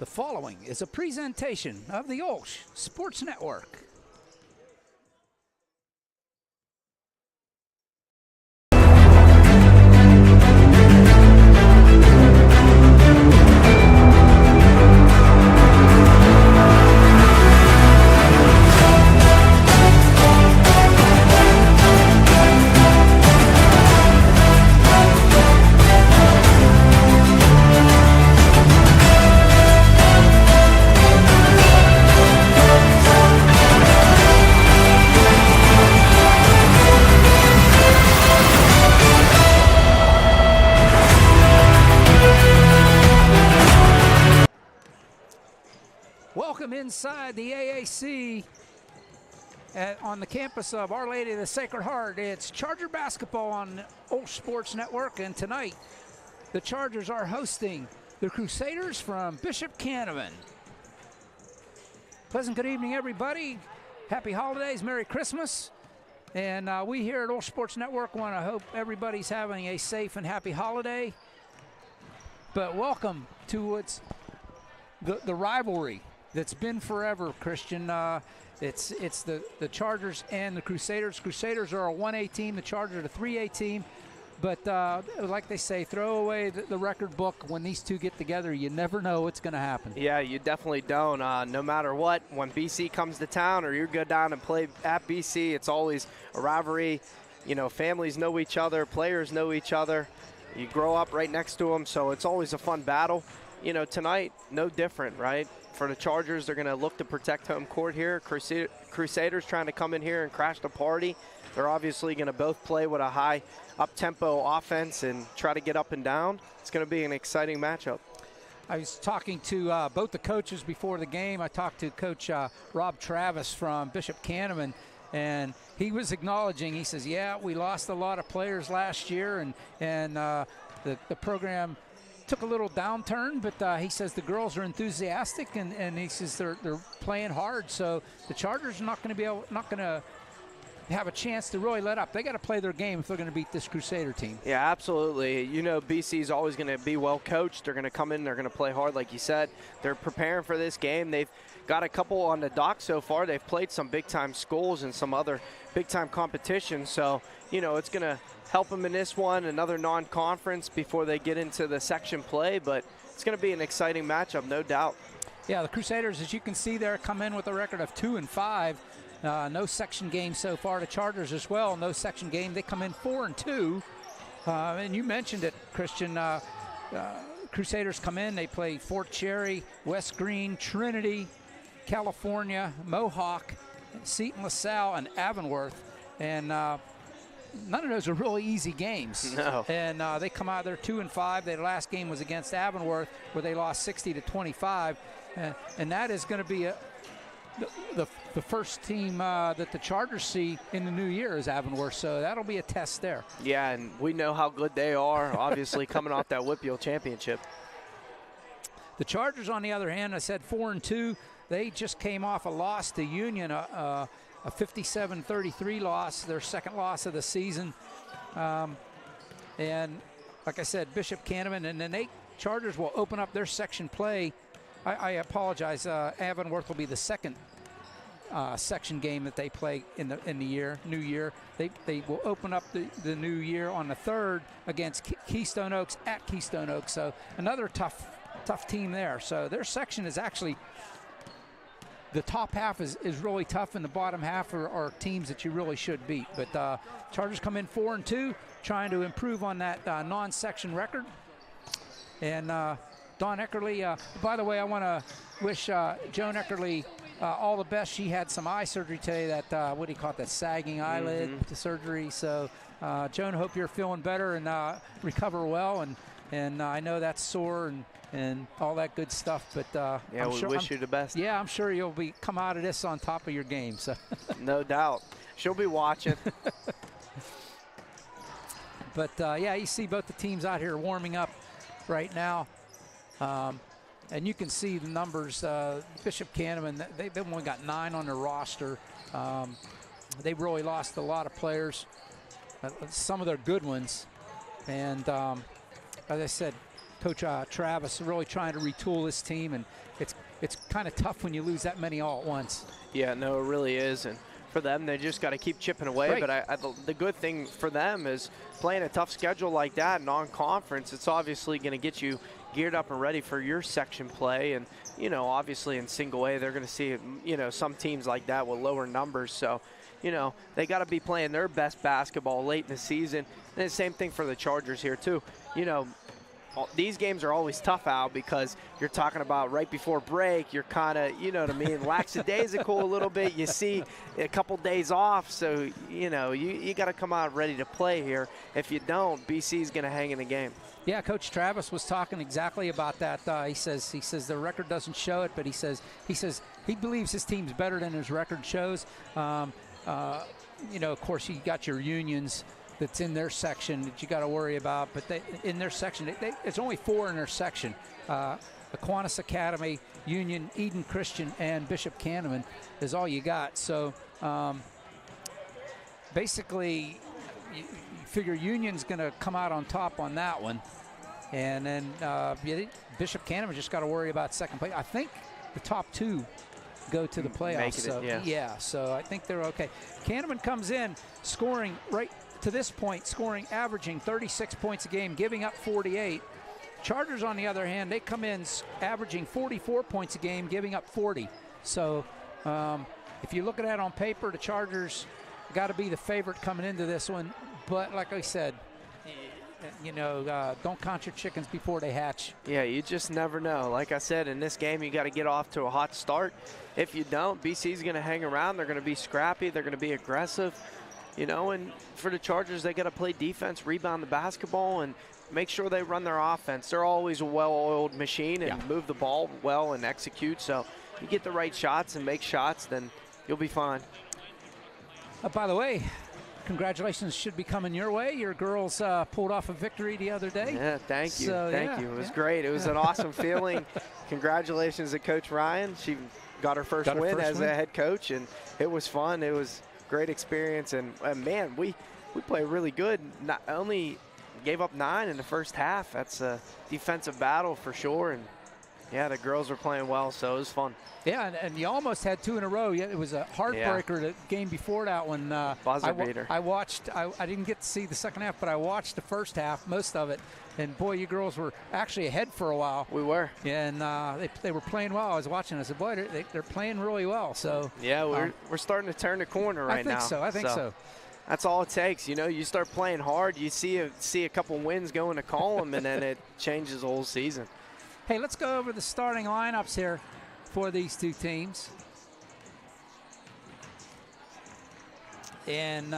The following is a presentation of the OLSH Sports Network. Welcome inside the AAC on the campus of Our Lady of the Sacred Heart. It's Charger basketball on OLSH Sports Network, and tonight the Chargers are hosting the Crusaders from Bishop Canevin. Pleasant good evening, everybody. Happy holidays, Merry Christmas. And we here at OLSH Sports Network want to hope everybody's having a safe and happy holiday. But welcome to the rivalry that's been forever, Christian. It's the Chargers and the Crusaders. Crusaders are a 1A team. The Chargers are a 3A team. But like they say, throw away the record book. When these two get together, you never know what's going to happen. Yeah, you definitely don't. No matter what, when BC comes to town or you go down and play at BC, it's always a rivalry. You know, families know each other, players know each other. You grow up right next to them, so it's always a fun battle. You know, tonight, no different, right? For the Chargers, they're going to look to protect home court here. Crusaders trying to come in here and crash the party. They're obviously going to both play with a high up-tempo offense and try to get up and down. It's going to be an exciting matchup. I was talking to both the coaches before the game. I talked to Coach Rob Travis from Bishop Canevin, and he was acknowledging, he says, yeah, we lost a lot of players last year, and the program took a little downturn, but he says the girls are enthusiastic, and he says they're playing hard. So the Chargers are not going to have a chance to really let up. They got to play their game if they're going to beat this Crusader team. Yeah, absolutely. You know, BC is always going to be well coached. They're going to come in, they're going to play hard, like you said. They're preparing for this game. They've got a couple on the dock so far. They've played some big-time schools and some other big-time competitions. So, you know, it's going to help them in this one, another non-conference before they get into the section play, but it's going to be an exciting matchup, no doubt. Yeah, the Crusaders, as you can see there, come in with a record of 2-5. No section game so far. The Chargers as well, no section game. They come in 4-2. And you mentioned it, Christian. Crusaders come in, they play Fort Cherry, West Green, Trinity, California, Mohawk, Seton LaSalle, and Avonworth. And none of those are really easy games. No. And they come out there 2-5. Their last game was against Avonworth, where they lost 60-25. And that is going to be the first team that the Chargers see in the new year is Avonworth. So that'll be a test there. Yeah, and we know how good they are, obviously, coming off that Whitfield championship. The Chargers, on the other hand, I said 4-2. They just came off a loss to Union, a 57-33 loss, their second loss of the season. And like I said, Bishop Canevin, and then Chargers will open up their section play. I apologize. Avonworth will be the second section game that they play in the new year. They will open up the new year on the 3rd against Keystone Oaks at Keystone Oaks. So another tough team there. So their section is actually, the top half is really tough, and the bottom half are teams that you really should beat. But Chargers come in 4-2, trying to improve on that non-section record. And Dawn Eckerly, by the way, I want to wish Joan Eckerly all the best. She had some eye surgery today, that, what do you call it, that sagging eyelid surgery. So, Joan, hope you're feeling better and recover well. And I know that's sore and all that good stuff. But yeah, we wish you the best. Yeah, I'm sure you'll come out of this on top of your game. So. No doubt. She'll be watching. But, yeah, you see both the teams out here warming up right now. And you can see the numbers. Bishop Canevin, they've only got 9 on their roster. They've really lost a lot of players, some of their good ones. And as I said, Coach Travis really trying to retool this team, and it's kind of tough when you lose that many all at once. Yeah, no, it really is. And for them, they just got to keep chipping away. Right. But the good thing for them is playing a tough schedule like that, non-conference, it's obviously going to get you geared up and ready for your section play. And, you know, obviously in single A, they're going to see, you know, some teams like that with lower numbers. So, you know, they got to be playing their best basketball late in the season. And the same thing for the Chargers here, too. You know, these games are always tough, Al, because you're talking about right before break, you're kind of, you know what I mean, lackadaisical a little bit. You see a couple days off, so, you know, you got to come out ready to play here. If you don't, BC's going to hang in the game. Yeah, Coach Travis was talking exactly about that. He says the record doesn't show it, but he says he believes his team's better than his record shows. You know, of course, you got your Unions that's in their section that you got to worry about, but in their section, it's only 4 in their section. Aquinas Academy, Union, Eden Christian, and Bishop Canevin is all you got. So basically, you figure Union's going to come out on top on that one, and then Bishop Canevin just got to worry about second place. I think the top 2 go to the playoffs. Yeah, so I think they're okay. Canevin comes in scoring right to this point, averaging 36 points a game, giving up 48. Chargers, on the other hand, they come in averaging 44 points a game, giving up 40. So if you look at that on paper, the Chargers got to be the favorite coming into this one. But like I said, you know, don't count your chickens before they hatch. Yeah, you just never know. Like I said, in this game, you got to get off to a hot start. If you don't, BC's going to hang around. They're going to be scrappy. They're going to be aggressive. You know, and for the Chargers, they got to play defense, rebound the basketball, and make sure they run their offense. They're always a well-oiled machine and move the ball well and execute. So you get the right shots and make shots, then you'll be fine. By the way, congratulations should be coming your way. Your girls pulled off a victory the other day. Yeah, thank you. Thank you. It was great. It was an awesome feeling. Congratulations to Coach Ryan. She got her first win as a head coach, and it was fun. It was great experience, and man, we play really good. Not only gave up 9 in the first half. That's a defensive battle for sure, and yeah, the girls were playing well, so it was fun. Yeah, and you almost had 2 in a row. It was a heartbreaker the game before that one. Buzzer beater. I watched. I didn't get to see the second half, but I watched the first half, most of it. And boy, you girls were actually ahead for a while. We were. Yeah, and they were playing well. I was watching. I said, boy, they're playing really well. So yeah, we're starting to turn the corner right now. I think so. That's all it takes. You know, you start playing hard, you see a couple wins go into column, and then it changes the whole season. Hey, let's go over the starting lineups here for these two teams. And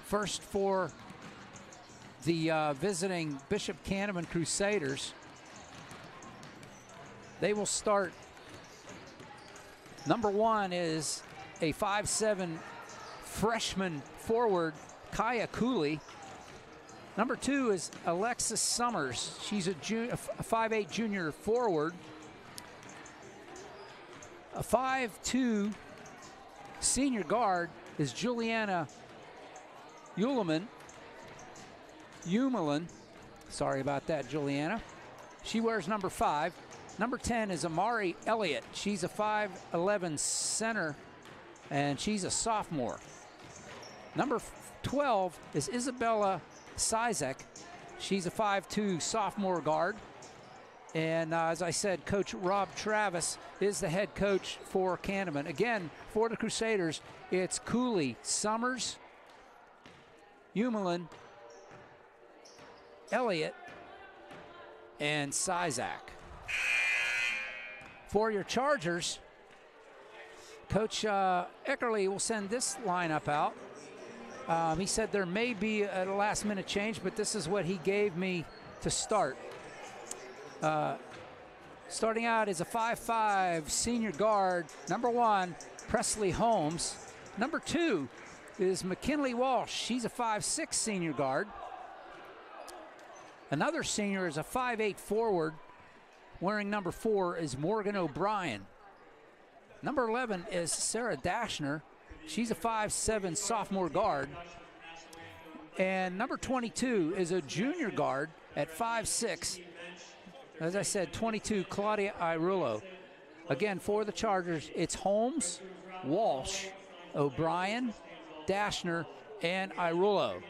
first for the visiting Bishop Canevin Crusaders, they will start. Number 1 is a 5'7" freshman forward, Kaya Cooley. Number 2 is Alexis Summers. She's a 5'8" junior forward. A 5'2" senior guard is Juliana Umelin. Sorry about that, Juliana. She wears number 5. Number 10 is Amari Elliott. She's a 5'11" center, and she's a sophomore. Number 12 is Isabella Sizek. She's a 5'2" sophomore guard. And as I said, Coach Rob Travis is the head coach for Canevin. Again, for the Crusaders, it's Cooley, Summers, Umelin, Elliott, and Sizek. For your Chargers, Coach Eckerly will send this lineup out. He said there may be a last-minute change, but this is what he gave me to start. Starting out is a 5'5" senior guard. Number 1, Presley Holmes. Number 2 is McKinley Walsh. She's a 5'6" senior guard. Another senior is a 5'8" forward. Wearing number 4 is Morgan O'Brien. Number 11 is Sarah Dashner. She's a 5'7" sophomore guard. And number 22 is a junior guard at 5'6". As I said, 22, Claudia Irullo. Again, for the Chargers, it's Holmes, Walsh, O'Brien, Dashner, and Irullo.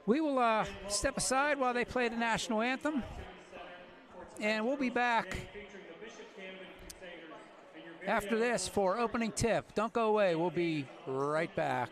We will step aside while they play the national anthem, and we'll be back after this for opening tip. Don't go away. We'll be right back.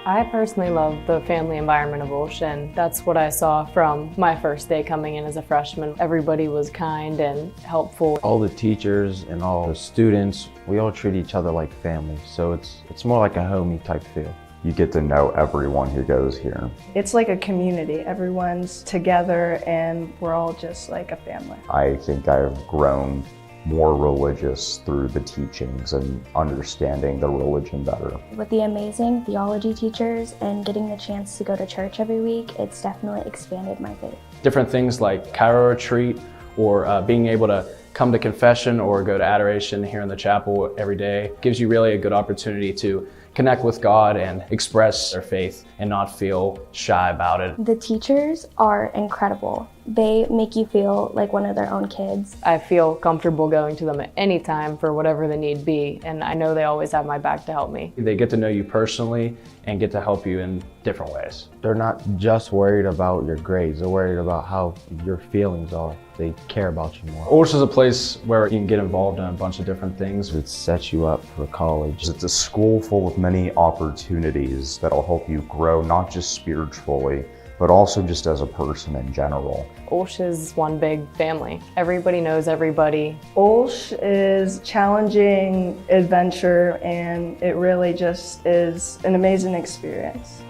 I personally love the family environment of OLSH, and that's what I saw from my first day coming in as a freshman. Everybody was kind and helpful. All the teachers and all the students, we all treat each other like family, so it's more like a homey type feel. You get to know everyone who goes here. It's like a community. Everyone's together and we're all just like a family. I think I've grown more religious through the teachings and understanding the religion better. With the amazing theology teachers and getting the chance to go to church every week, it's definitely expanded my faith. Different things like Cairo retreat or being able to come to confession or go to adoration here in the chapel every day gives you really a good opportunity to connect with God and express their faith and not feel shy about it. The teachers are incredible. They make you feel like one of their own kids. I feel comfortable going to them at any time for whatever the need be, and I know they always have my back to help me. They get to know you personally and get to help you in different ways. They're not just worried about your grades, they're worried about how your feelings are. They care about you more. OLSH is a place where you can get involved in a bunch of different things. It sets you up for college. It's a school full of many opportunities that'll help you grow, not just spiritually, but also just as a person in general. OLSH is one big family. Everybody knows everybody. OLSH is challenging adventure and it really just is an amazing experience.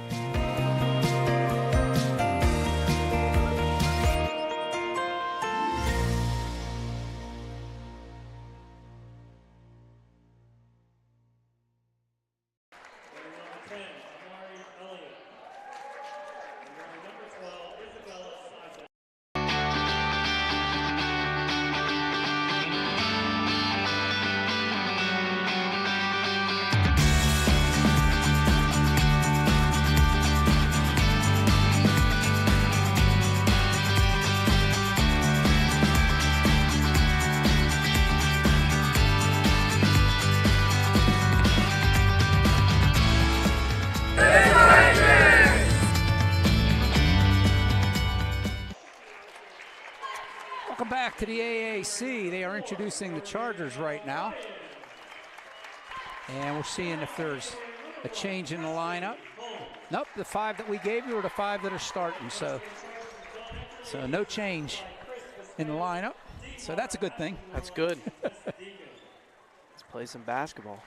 Welcome back to the AAC. They are introducing the Chargers right now. And we're seeing if there's a change in the lineup. Nope, the 5 that we gave you are the 5 that are starting. So no change in the lineup. So that's a good thing. That's good. Let's play some basketball.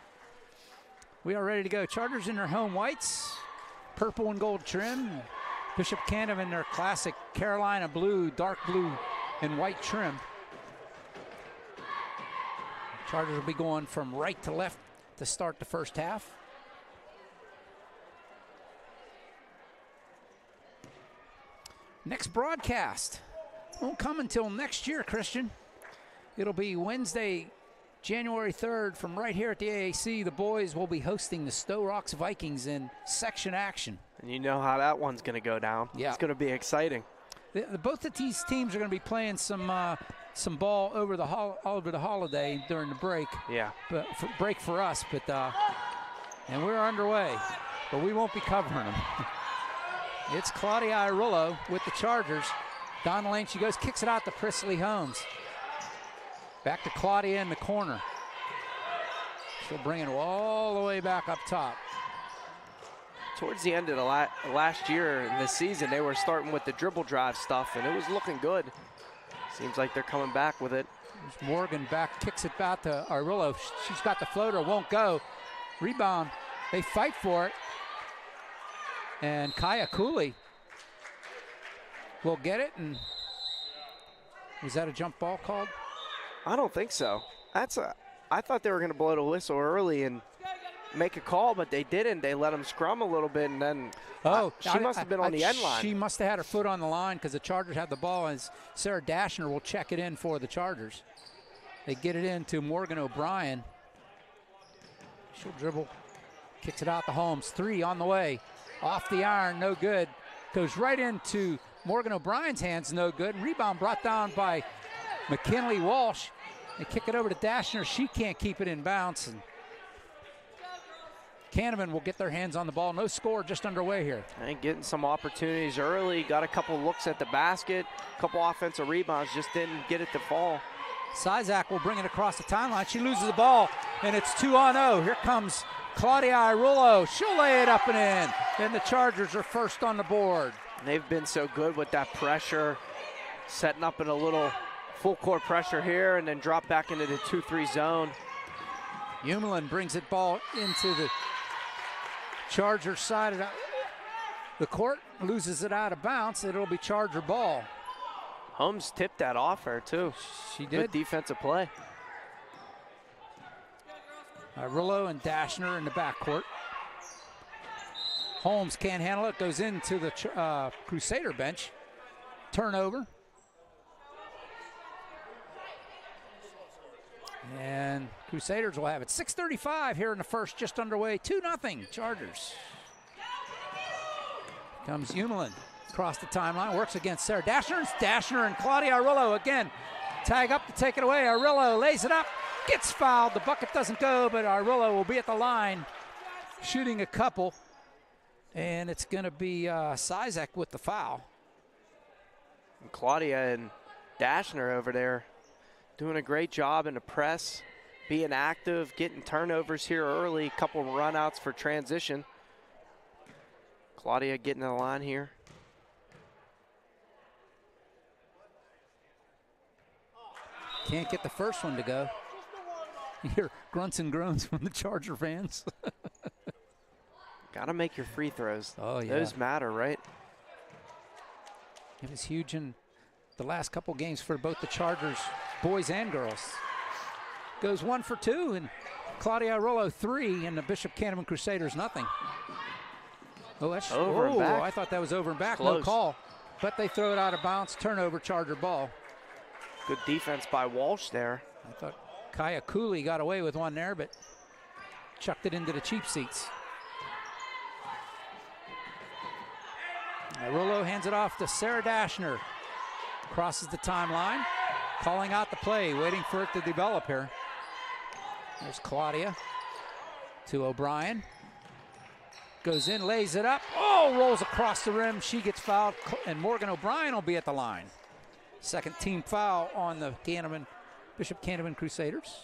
We are ready to go. Chargers in their home whites, purple and gold trim. Bishop Canevin in their classic Carolina blue, dark blue and white trim. Chargers will be going from right to left to start the first half. Next broadcast won't come until next year, Christian. It'll be Wednesday, January 3rd from right here at the AAC. The boys will be hosting the Stowe Rocks Vikings in section action. And you know how that one's going to go down. Yeah. It's going to be exciting. Both of these teams are going to be playing some ball over the holiday during the break. Yeah. But break for us, and we're underway, but we won't be covering them. It's Claudia Irullo with the Chargers. Down the lane she goes, kicks it out to Prisley Holmes. Back to Claudia in the corner. She'll bring it all the way back up top. Towards the end of the last year in this season, they were starting with the dribble drive stuff, and it was looking good. Seems like they're coming back with it. There's Morgan back, kicks it back to Irullo. She's got the floater, won't go. Rebound, they fight for it. And Kaya Cooley will get it, and was that a jump ball called? I don't think so. I thought they were going to blow the whistle early, and make a call, but they didn't. They let them scrum a little bit, and then she must have been on the end line. She must have had her foot on the line because the Chargers have the ball, and Sarah Dashner will check it in for the Chargers. They get it in to Morgan O'Brien. She'll dribble, kicks it out to Holmes. 3 on the way. Off the iron, no good. Goes right into Morgan O'Brien's hands, no good. Rebound brought down by McKinley Walsh. They kick it over to Dashner. She can't keep it in bounds. And Canevin will get their hands on the ball. No score, just underway here. And getting some opportunities early. Got a couple looks at the basket. A couple offensive rebounds. Just didn't get it to fall. Sizak will bring it across the timeline. She loses the ball, and it's 2-on-0. Here comes Claudia Irullo. She'll lay it up and in. And the Chargers are first on the board. They've been so good with that pressure, setting up in a little full court pressure here and then drop back into the 2-3 zone. Umelin brings it ball into the Chargers side of the court, loses it out of bounds. It'll be Charger ball. Holmes tipped that off her too. She did. Good defensive play. Rillo and Dashner in the backcourt. Holmes can't handle it, goes into the Crusader bench. Turnover. And Crusaders will have it. 6:35 here in the first, just underway. 2-0 Chargers. Comes Umelin across the timeline, works against Sarah Dashner. Dashner and Claudia Arillo again. Tag up to take it away. Arillo lays it up, gets fouled. The bucket doesn't go, but Arillo will be at the line shooting a couple. And it's going to be Sizek with the foul. And Claudia and Dashner over there doing a great job in the press, being active, getting turnovers here early, couple runouts for transition. Claudia getting in the line here. Can't get the first one to go. You hear grunts and groans from the Charger fans. Got to make your free throws. Oh, yeah. Those matter, right? It was huge in the last couple games for both the Chargers, boys and girls. Goes 1 for 2, and Claudia Rollo 3, and the Bishop Canevin Crusaders nothing. Oh, that's over and back. I thought that was over and back. Close. No call, but they throw it out of bounds. Turnover, Charger ball. Good defense by Walsh there. I thought Kaya Cooley got away with one there, but chucked it into the cheap seats. Rollo hands it off to Sarah Dashner. Crosses the timeline, calling out the play, waiting for it to develop here. There's Claudia to O'Brien. Goes in, lays it up. Oh, rolls across the rim. She gets fouled, and Morgan O'Brien will be at the line. Second team foul on the Bishop Canevin Crusaders.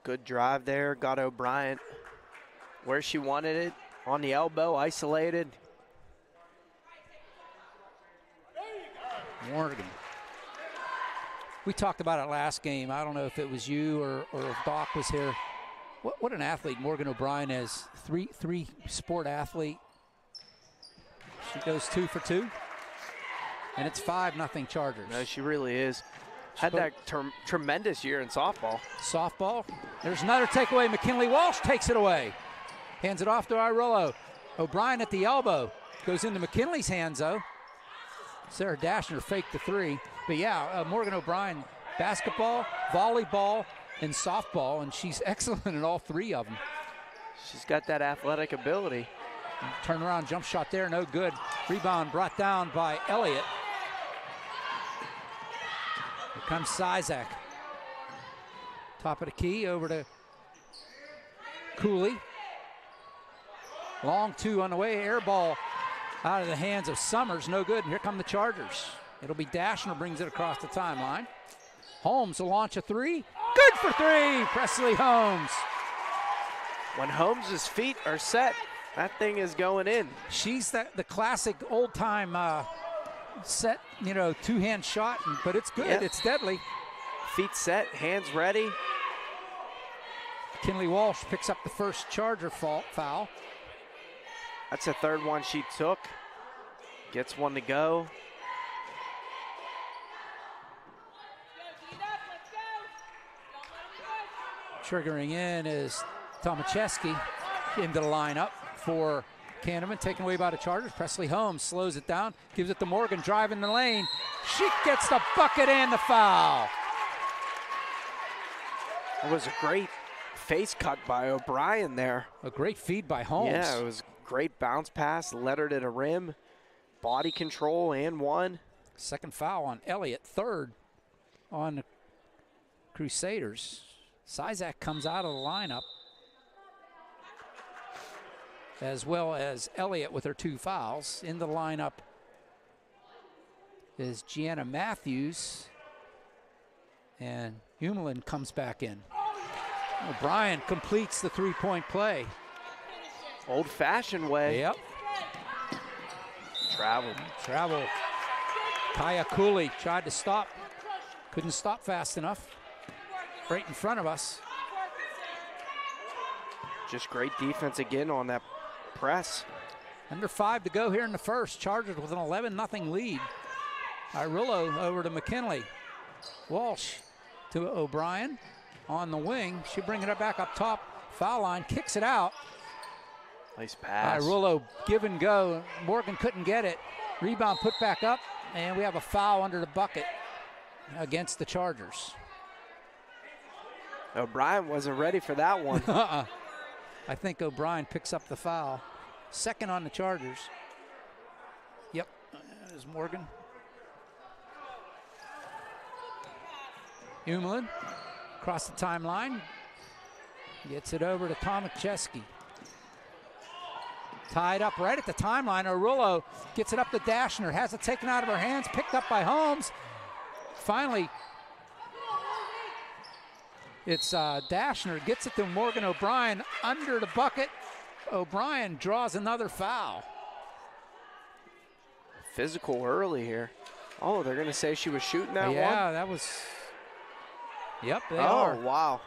Good drive there. Got O'Brien where she wanted it, on the elbow, isolated. Morgan. We talked about it last game. I don't know if it was you or if Doc was here. What an athlete Morgan O'Brien is. Three sport athlete. She goes 2 for 2. And it's 5-0 Chargers. No, she really is. Had that tremendous year in softball. Softball. There's another takeaway. McKinley Walsh takes it away. Hands it off to Irullo. O'Brien at the elbow. Goes into McKinley's hands, though. Sarah Dashner faked the 3. But yeah, Morgan O'Brien, basketball, volleyball, and softball, and she's excellent in all 3 of them. She's got that athletic ability. Turnaround jump shot there, no good. Rebound brought down by Elliott. Here comes Sizak. Top of the key, over to Cooley. Long 2 on the way, air ball out of the hands of Summers, no good. And here come the Chargers. It'll be Dashner brings it across the timeline. Holmes will launch a 3. Good for 3, Presley Holmes. When Holmes' feet are set, that thing is going in. She's the classic old-time set, 2-hand shot, but it's good. Yep. It's deadly. Feet set, hands ready. Kinley Walsh picks up the first Charger foul. That's the 3rd one she took. Gets one to go. Triggering in is Tomacheski. into the lineup for Canevin, taken away by the Chargers. Presley Holmes slows it down, gives it to Morgan, driving the lane. She gets the bucket and the foul. It was a great face cut by O'Brien there. A great feed by Holmes. Yeah, it was a great bounce pass, led her to the rim, body control, and one. Second foul on Elliott, third on the Crusaders. Sizak comes out of the lineup, as well as Elliott with her 2 fouls. In the lineup is Gianna Matthews, and Humelin comes back in. O'Brien completes the 3-point play. Old-fashioned way. Yep. Travel. Kaya Cooley tried to stop, couldn't stop fast enough. Right in front of us. Just great defense again on that press. Under 5 to go here in the first. Chargers with an 11-0 lead. Irillo over to McKinley. Walsh to O'Brien on the wing. She'll bring it back up top. Foul line, kicks it out. Nice pass. Irillo give and go. Morgan couldn't get it. Rebound put back up, and we have a foul under the bucket against the Chargers. O'Brien wasn't ready for that one. I think O'Brien picks up the foul. Second on the Chargers. Yep, there's Morgan. Humelin across the timeline. Gets it over to Tomaszewski. Tied up right at the timeline. Arulo gets it up to Dashner. Has it taken out of her hands. Picked up by Holmes. Finally, it's Dashner. Gets it to Morgan O'Brien under the bucket. O'Brien draws another foul. Physical early here. Oh, they're going to say she was shooting that one? Yeah, that was. Yep, they are. are. Oh, wow.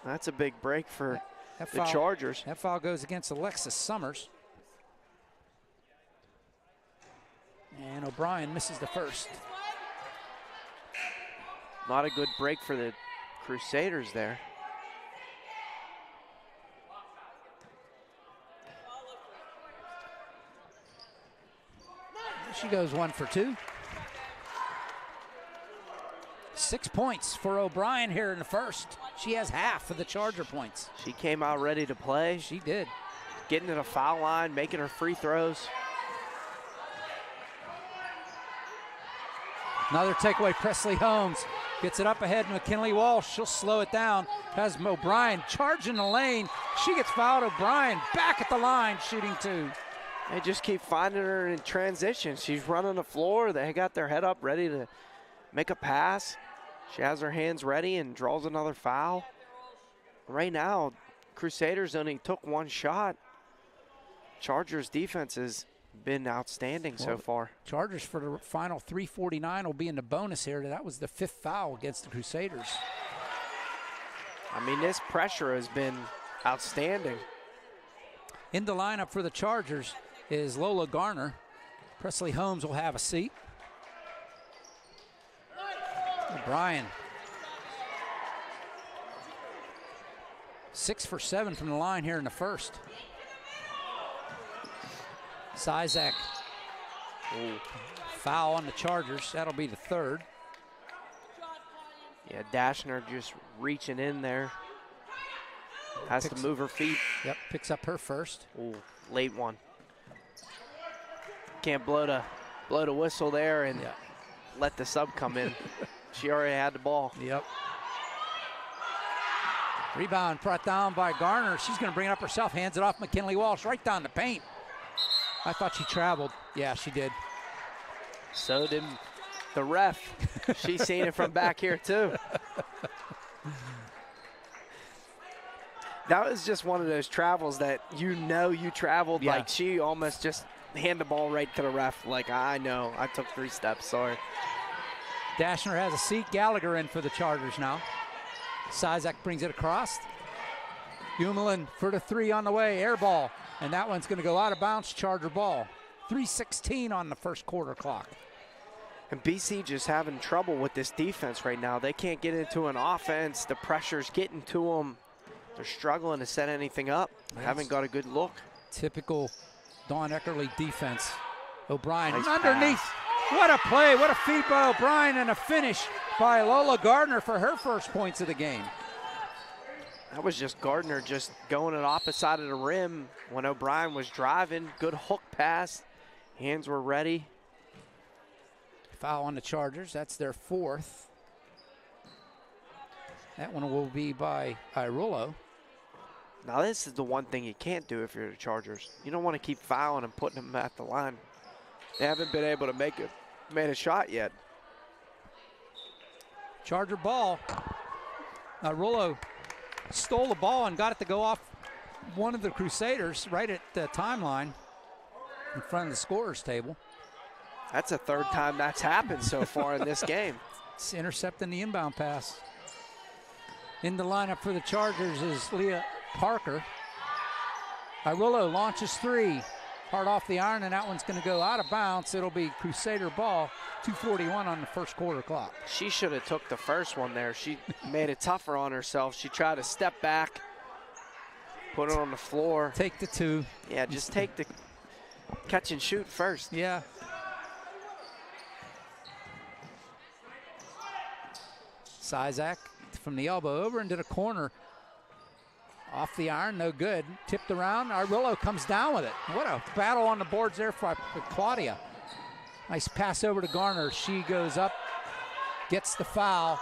That's a big break for the Chargers. That foul goes against Alexis Summers. And O'Brien misses the first. Not a good break for the Crusaders there. She goes 1 for 2. 6 points for O'Brien here in the first. She has half of the Charger points. She came out ready to play. She did. Getting to the foul line, making her free throws. Another takeaway, Presley Holmes gets it up ahead, McKinley Walsh, she'll slow it down. Has O'Brien charging the lane. She gets fouled. O'Brien back at the line, shooting 2. They just keep finding her in transition. She's running the floor. They got their head up ready to make a pass. She has her hands ready and draws another foul. Right now, Crusaders only took 1 shot. Chargers defense has been outstanding so far. Chargers for the final 3:49 will be in the bonus here. That was the 5th foul against the Crusaders. I mean, this pressure has been outstanding. In the lineup for the Chargers is Lola Garner. Presley Holmes will have a seat. O'Brien. 6 for 7 from the line here in the first. Sizak. Foul on the Chargers. That'll be the 3rd. Yeah, Dashner just reaching in there. Has to move her feet. Yep, picks up her first. Ooh, late one. Can't blow the whistle there and let the sub come in. She already had the ball. Yep. Rebound brought down by Garner. She's going to bring it up herself. Hands it off McKinley Walsh right down the paint. I thought she traveled. Yeah, she did. So did the ref. She's seen it from back here too. That was just one of those travels that you traveled. Yeah. Like she almost just handed the ball right to the ref. Like, I know, I took 3 steps, sorry. Dashner has a seat. Gallagher in for the Chargers now. Sizak brings it across. Humelin for the 3 on the way, air ball. And that one's going to go out of bounds, Charger ball. 3:16 on the first quarter clock. And BC just having trouble with this defense right now. They can't get into an offense. The pressure's getting to them. They're struggling to set anything up. Haven't got a good look. Typical Don Eckerly defense. O'Brien Nice underneath. pass. What a play, what a feed by O'Brien, and a finish by Lola Gardner for her first points of the game. That was just Gardner just going to the opposite side of the rim when O'Brien was driving. Good hook pass. Hands were ready. Foul on the Chargers. That's their fourth. That one will be by Irullo. Now this is the one thing you can't do if you're the Chargers. You don't want to keep fouling and putting them at the line. They haven't been able to make a shot yet. Charger ball. Irullo stole the ball and got it to go off one of the Crusaders right at the timeline in front of the scorer's table. That's the third time that's happened so far in this game. It's intercepting the inbound pass. In the lineup for the Chargers is Leah Parker. Irullo launches three. Hard off the iron, and that one's going to go out of bounds. It'll be Crusader ball. 2:41 on the first quarter clock. She should have took the first one there. She made it tougher on herself. She tried to step back, put it on the floor. Take the two. Yeah, just take the catch and shoot first. Yeah. Sizak from the elbow over into the corner. Off the iron, no good. Tipped around, Irullo comes down with it. What a battle on the boards there for Claudia. Nice pass over to Garner. She goes up, gets the foul.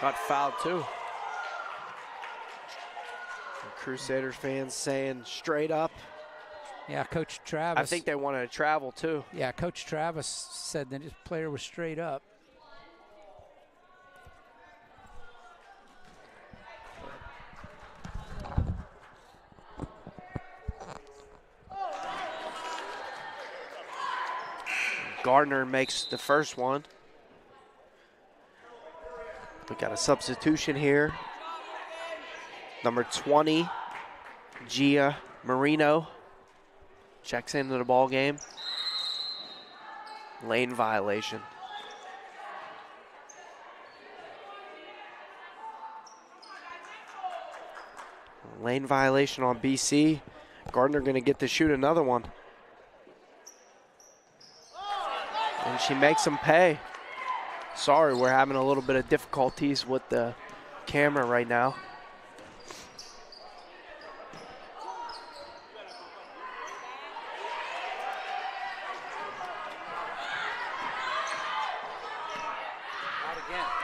Got fouled too. And Crusaders fans saying straight up. Yeah, Coach Travis. I think they wanted to travel too. Yeah, Coach Travis said that his player was straight up. Gardner makes the first one. We got a substitution here. Number 20, Gia Marino, checks into the ball game. Lane violation. Lane violation on BC. Gardner going to get to shoot another one. And she makes them pay. Sorry, we're having a little bit of difficulties with the camera right now.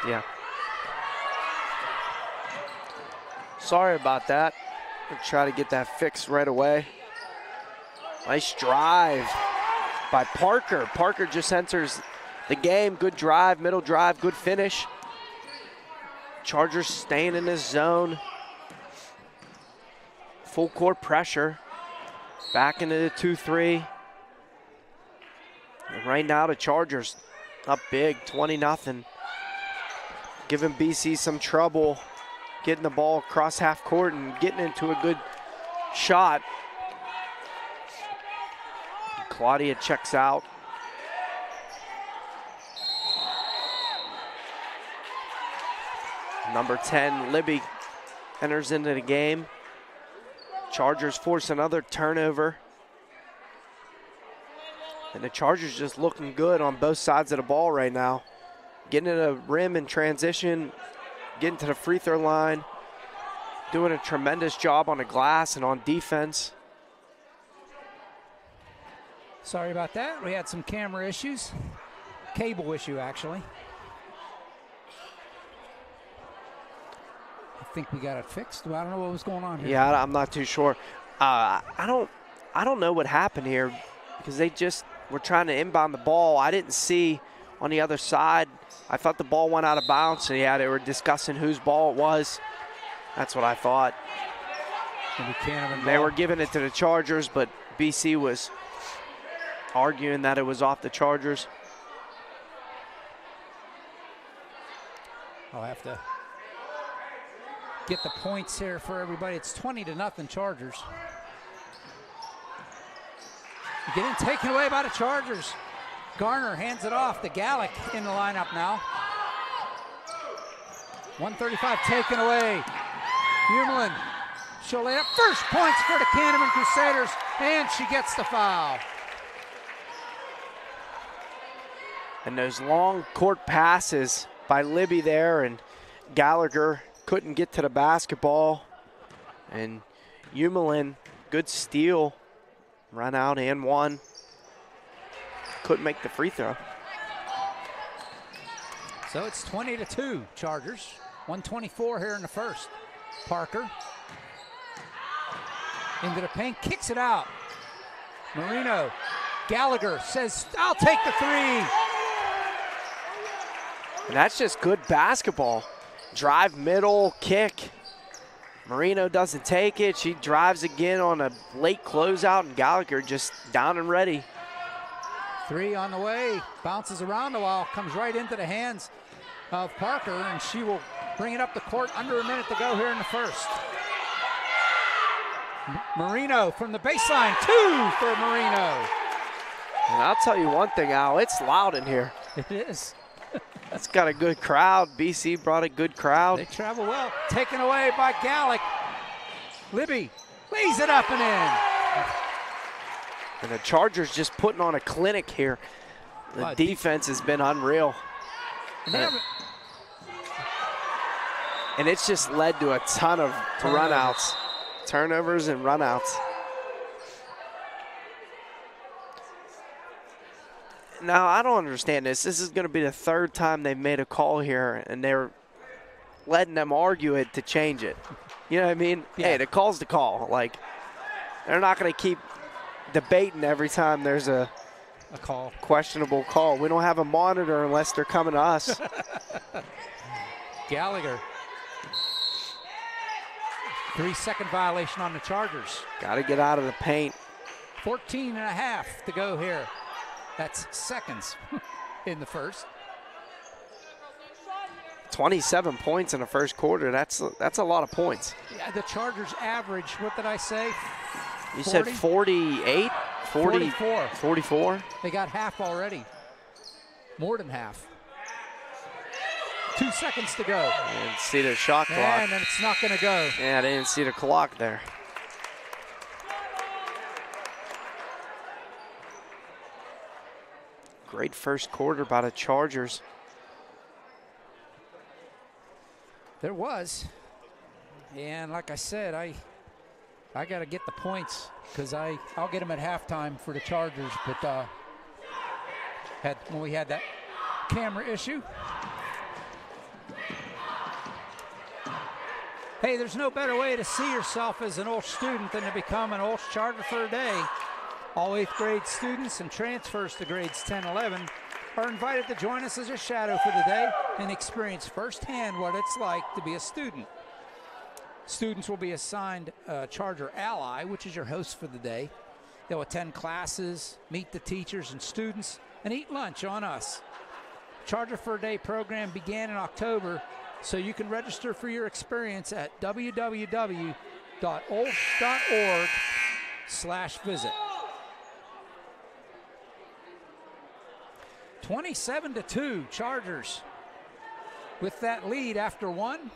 Yeah. Sorry about that. We'll try to get that fixed right away. Nice drive by Parker. Parker just enters the game. Good drive, middle drive, good finish. Chargers staying in this zone. Full court pressure. Back into the 2-3. And right now the Chargers up big, 20-0. Giving BC some trouble getting the ball across half court and getting into a good shot. Claudia checks out. Number 10, Libby, enters into the game. Chargers force another turnover. And the Chargers just looking good on both sides of the ball right now. Getting to the rim in transition, getting to the free throw line, doing a tremendous job on the glass and on defense. Sorry about that. We had some camera issues. Cable issue, actually. I think we got it fixed. I don't know what was going on here. Yeah, I'm not too sure. I don't know what happened here because they just were trying to inbound the ball. I didn't see on the other side. I thought the ball went out of bounds. So yeah, they were discussing whose ball it was. That's what I thought. They were giving it to the Chargers, but BC was arguing that it was off the Chargers. I'll have to get the points here for everybody. It's 20-0 Chargers. Getting taken away by the Chargers. Garner hands it off to Gallick in the lineup now. 135 taken away. Humelin She'll lay up first points for the Canevin Crusaders, and she gets the foul. And those long court passes by Libby there, and Gallagher couldn't get to the basketball. And Umelin, good steal, run out and one. Couldn't make the free throw. So it's 20-2 Chargers. 1:24 here in the first. Parker into the paint, kicks it out. Marino, Gallagher says, I'll take the three. And that's just good basketball. Drive middle, kick. Marino doesn't take it. She drives again on a late closeout, and Gallagher just down and ready. Three on the way, bounces around a while, comes right into the hands of Parker, and she will bring it up the court. Under a minute to go here in the first. Marino from the baseline, two for Marino. And I'll tell you one thing, Al, it's loud in here. It is. It's got a good crowd. BC brought a good crowd. They travel well. Taken away by Gallick. Libby lays it up and in. And the Chargers just putting on a clinic here. The defense has been unreal. And it's just led to a ton of runouts, turnovers and runouts. Now, I don't understand this. This is going to be the third time they've made a call here, and they're letting them argue it to change it. You know what I mean? Yeah. Hey, the call's the call. Like, they're not going to keep debating every time there's a call, questionable call. We don't have a monitor unless they're coming to us. Gallagher. 3-second violation on the Chargers. Got to get out of the paint. 14 and a half to go here. That's seconds in the first. 27 points in the first quarter. That's a lot of points. Yeah, the Chargers average, what did I say? You 40? said 48? 44. 44? They got half already. More than half. 2 seconds to go. Didn't see the shot clock. And it's not going to go. Yeah, they didn't see the clock there. Great first quarter by the Chargers. There was. And like I said, I got to get the points because I'll get them at halftime for the Chargers. But when we had that camera issue. Hey, there's no better way to see yourself as an OLSH student than to become an OLSH Charger for a day. All 8th grade students and transfers to grades 10, 11 are invited to join us as a shadow for the day and experience firsthand what it's like to be a student. Students will be assigned a Charger Ally, which is your host for the day. They'll attend classes, meet the teachers and students, and eat lunch on us. Charger for a Day program began in October, so you can register for your experience at www.olsh.org/visit. 27-2 Chargers with that lead after one.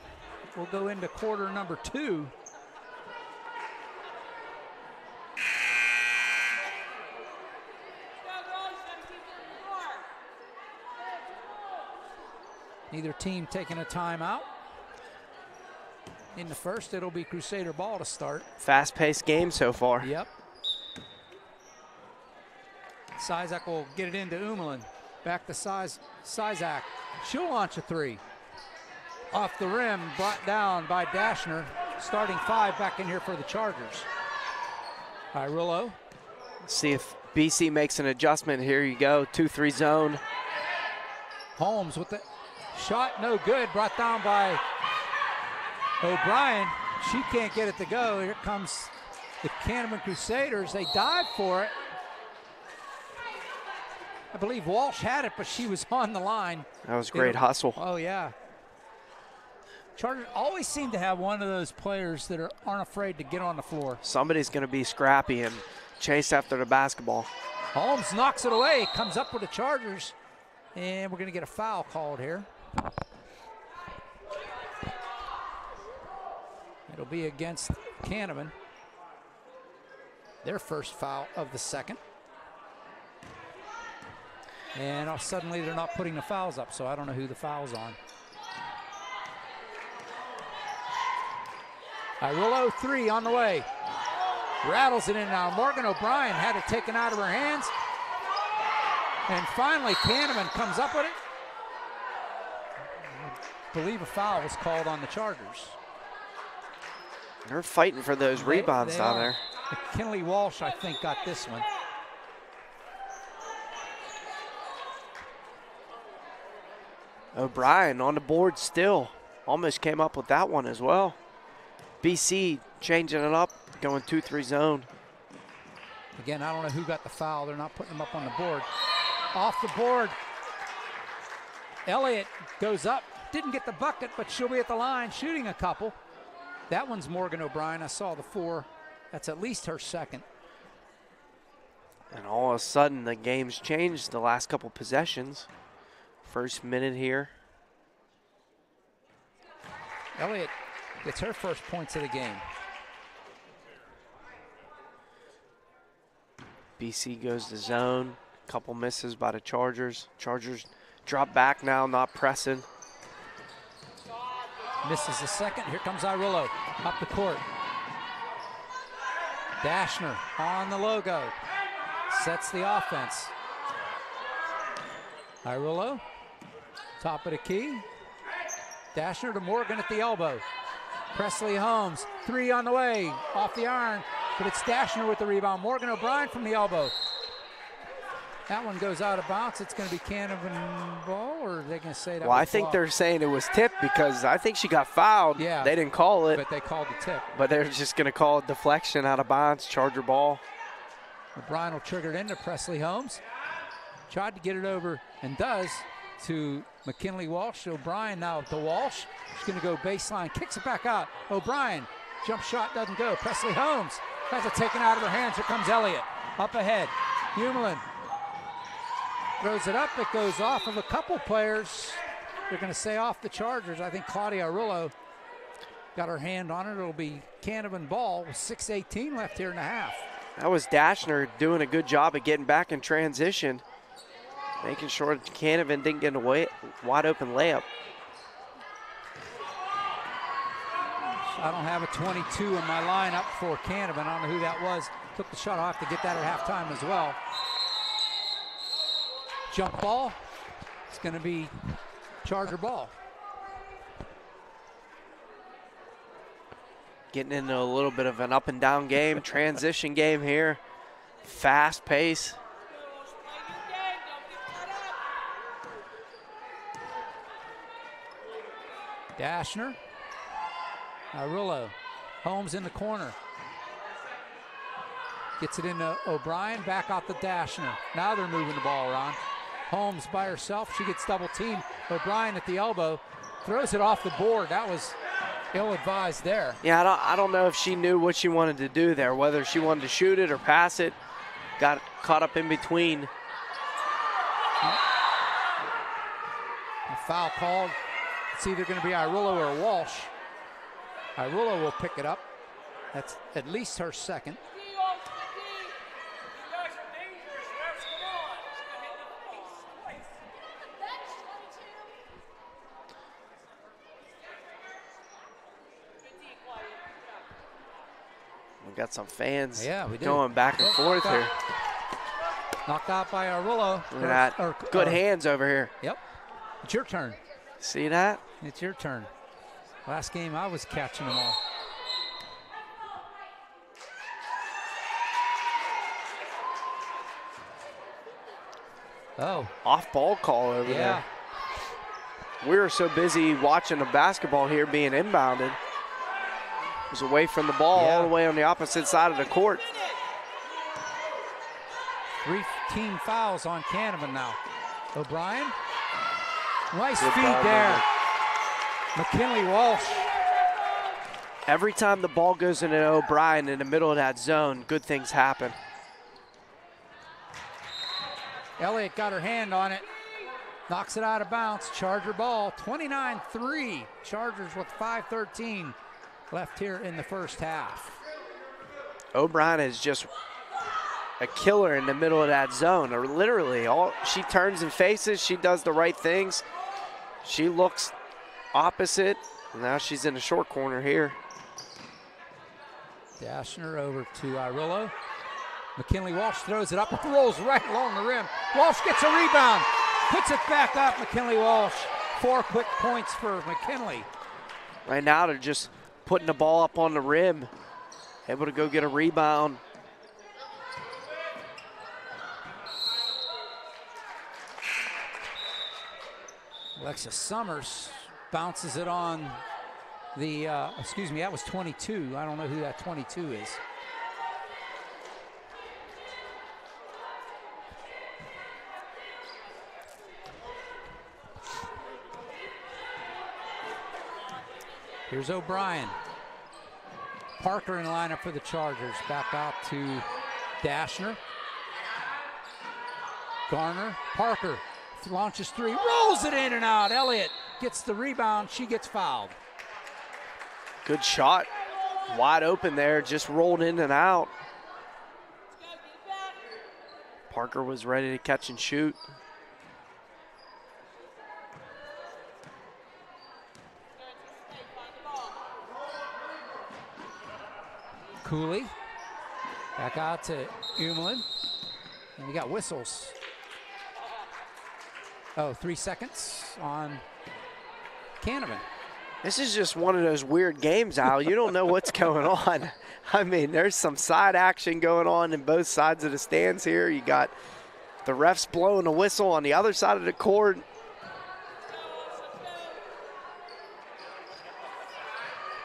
We'll go into quarter number 2. Neither team taking a timeout. In the first, it'll be Crusader ball to start. Fast-paced game so far. Yep. Sizak will get it into Umelin. Back to Sizak. She'll launch a three. Off the rim, brought down by Dashner. Starting 5 back in here for the Chargers. Irillo. See if BC makes an adjustment. Here you go, 2-3 zone. Holmes with the shot, no good. Brought down by O'Brien. She can't get it to go. Here comes the Canevin Crusaders. They dive for it. I believe Walsh had it, but she was on the line. That was great hustle. Oh, yeah. Chargers always seem to have one of those players that aren't afraid to get on the floor. Somebody's going to be scrappy and chase after the basketball. Holmes knocks it away, comes up with the Chargers, and we're going to get a foul called here. It'll be against Canevin. Their first foul of the second. And suddenly they're not putting the fouls up, so I don't know who the foul's on. Irillo, 3 on the way. Rattles it in now. Morgan O'Brien had it taken out of her hands. And finally, Canevin comes up with it. I believe a foul was called on the Chargers. They're fighting for those rebounds down there. McKinley Walsh, I think, got this one. O'Brien on the board still. Almost came up with that one as well. BC changing it up, going 2-3 zone. Again, I don't know who got the foul. They're not putting them up on the board. Off the board. Elliott goes up. Didn't get the bucket, but she'll be at the line shooting a couple. That one's Morgan O'Brien. I saw the 4. That's at least her second. And all of a sudden, the game's changed the last couple possessions. First minute here. Elliott gets her first points of the game. BC goes to zone. Couple misses by the Chargers. Chargers drop back now, not pressing. Misses the second. Here comes Irillo up the court. Dashner on the logo. Sets the offense. Irillo, top of the key. Dashner to Morgan at the elbow. Presley Holmes, 3 on the way. Off the iron, but it's Dashner with the rebound. Morgan O'Brien from the elbow. That one goes out of bounds. It's going to be Canevin ball, or are they going to say that? Well, I think they're saying it was tipped because I think she got fouled. Yeah. They didn't call it. But they called the tip. But they're just going to call it deflection out of bounds, Charger ball. O'Brien will trigger it into Presley Holmes. Tried to get it over and does to McKinley Walsh. O'Brien now to Walsh. She's going to go baseline, kicks it back out. O'Brien, jump shot doesn't go. Presley Holmes has it taken out of her hands. Here comes Elliott up ahead. Humelin throws it up. It goes off of a couple players. They're going to say off the Chargers. I think Claudia Irillo got her hand on it. It'll be Canevin ball with 6:18 left here in the half. That was Dashner doing a good job of getting back in transition, making sure that Canevin didn't get a wide open layup. I don't have a 22 in my lineup for Canevin. I don't know who that was. Took the shot. I'll have to get that at halftime as well. Jump ball. It's going to be Charger ball. Getting into a little bit of an up and down game, transition game here. Fast pace. Dashner. Irillo. Holmes in the corner. Gets it into O'Brien, back out to Dashner. Now they're moving the ball around. Holmes by herself, she gets double teamed. O'Brien at the elbow, throws it off the board. That was ill-advised there. Yeah, I don't know if she knew what she wanted to do there, whether she wanted to shoot it or pass it. Got caught up in between. A foul called. It's either going to be Irillo or Walsh. Irillo will pick it up. That's at least her second. We've got some fans we going back and forth here. Knocked out by Irillo. Look at that. Good hands over here. Yep. It's your turn. See that? It's your turn. Last game I was catching them all. Oh. Off ball call over there. We were so busy watching the basketball here being inbounded. It was away from the ball all the way on the opposite side of the court. 3 team fouls on Canevin now. O'Brien. Nice Good feed there. McKinley Walsh. Every time the ball goes into O'Brien in the middle of that zone, good things happen. Elliott got her hand on it. Knocks it out of bounds. Charger ball. 29-3. Chargers with 5:13 left here in the first half. O'Brien is just a killer in the middle of that zone, or literally she turns and faces, she does the right things. She looks opposite, and now she's in the short corner here. Dashner over to Irillo. McKinley Walsh throws it up and rolls right along the rim. Walsh gets a rebound, puts it back up. McKinley Walsh, 4 quick points for McKinley. Right now they're just putting the ball up on the rim, able to go get a rebound. Alexis Summers bounces it on the, excuse me, that was 22. I don't know who that 22 is. Here's O'Brien. Parker in lineup for the Chargers. Back out to Dashner. Garner. Parker launches three, rolls it in and out. Elliott gets the rebound. She gets fouled. Good shot. Wide open there, just rolled in and out. Parker was ready to catch and shoot. Cooley. Back out to Umelin. And we got whistles. Oh, 3 seconds on Canevin. This is just one of those weird games, Al. You don't know what's going on. I mean, there's some side action going on in both sides of the stands here. You got the refs blowing a whistle on the other side of the court.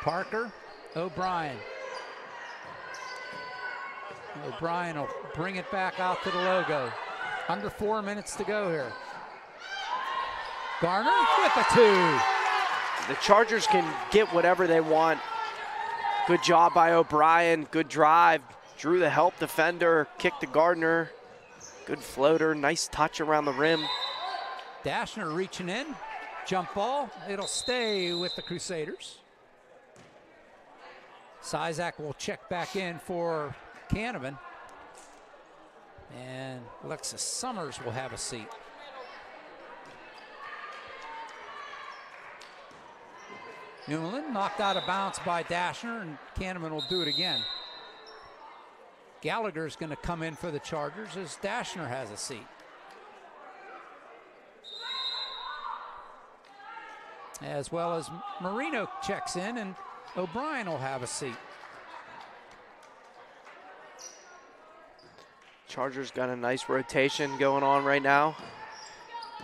Parker, O'Brien. O'Brien will bring it back out to the logo. Under 4 minutes to go here. Garner with the two. The Chargers can get whatever they want. Good job by O'Brien, good drive. Drew the help defender, kicked to Gardner. Good floater, nice touch around the rim. Dashner reaching in, jump ball. It'll stay with the Crusaders. Sizak will check back in for Canevin. And Alexis Summers will have a seat. Newland knocked out of bounds by Dashner, and Canevin will do it again. Gallagher's going to come in for the Chargers as Dashner has a seat. As well as Marino checks in, and O'Brien will have a seat. Chargers got a nice rotation going on right now.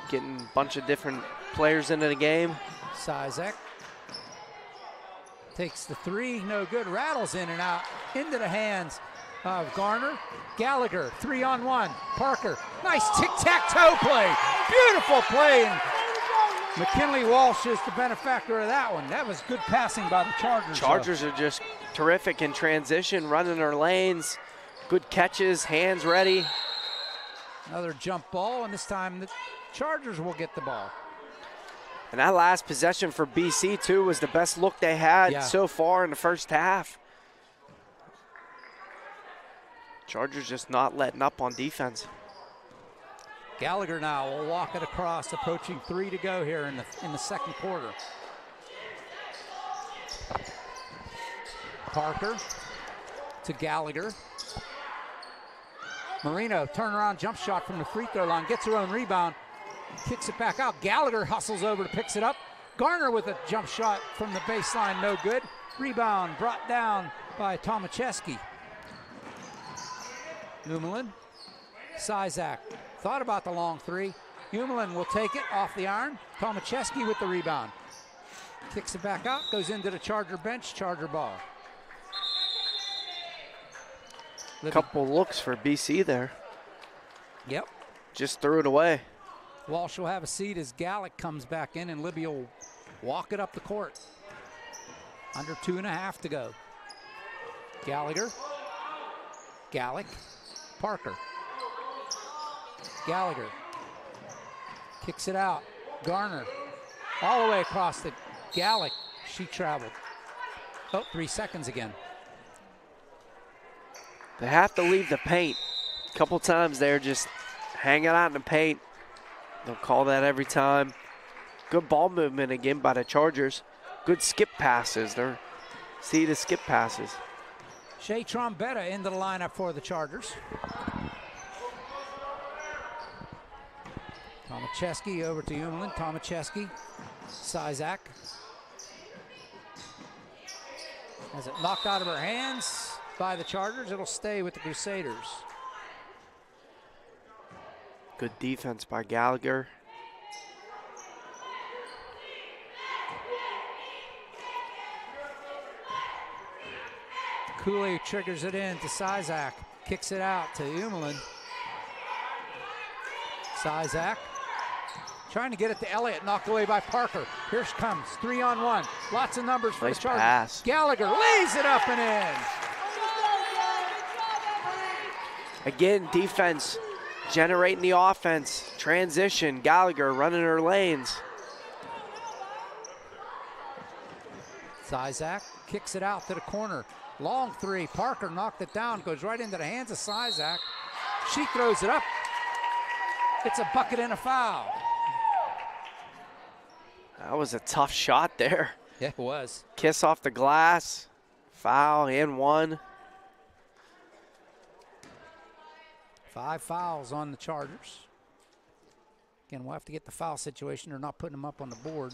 Getting a bunch of different players into the game. Sizek takes the three, no good, rattles in and out, into the hands of Garner. Gallagher, 3-on-1, Parker, nice tic-tac-toe play, beautiful play, and McKinley Walsh is the benefactor of that one. That was good passing by the Chargers. Chargers are just terrific in transition, running their lanes, good catches, hands ready. Another jump ball, and this time the Chargers will get the ball. And that last possession for BC, too, was the best look they had so far in the first half. Chargers just not letting up on defense. Gallagher now will walk it across, approaching 3 to go here in the second quarter. Parker to Gallagher. Marino, turnaround jump shot from the free throw line, gets her own rebound. Kicks it back out. Gallagher hustles over, picks it up. Garner with a jump shot from the baseline, no good. Rebound brought down by Tomacheski. Umelin, Sizak thought about the long three. Umelin will take it off the iron. Tomacheski with the rebound. Kicks it back out, goes into the Charger bench, Charger ball. Couple looks for BC there. Yep. Just threw it away. Walsh will have a seat as Gallick comes back in, and Libby will walk it up the court. Under 2.5 to go. Gallagher. Gallick. Parker. Gallagher. Kicks it out. Garner. All the way across the Gallick. She traveled. Oh, 3 seconds again. They have to leave the paint. A couple times they're just hanging out in the paint. They'll call that every time. Good ball movement again by the Chargers. Good skip passes. See the skip passes. Shea Trombetta into the lineup for the Chargers. Tomacheski over to Umelin. Tomacheski, Sizak. Has it knocked out of her hands by the Chargers. It'll stay with the Crusaders. Good defense by Gallagher. Cooley triggers it in to Sizak. Kicks it out to Umelin. Sizak trying to get it to Elliott, knocked away by Parker. Here she comes, 3-on-1. Lots of numbers for Nice the Chargers. pass. Gallagher lays it up and in. Again, defense generating the offense. Transition, Gallagher running her lanes. Sizak kicks it out to the corner. Long three, Parker knocked it down, goes right into the hands of Sizak. She throws it up. It's a bucket and a foul. That was a tough shot there. Yeah, it was. Kiss off the glass, foul and one. 5 fouls on the Chargers. Again, we'll have to get the foul situation. They're not putting them up on the board.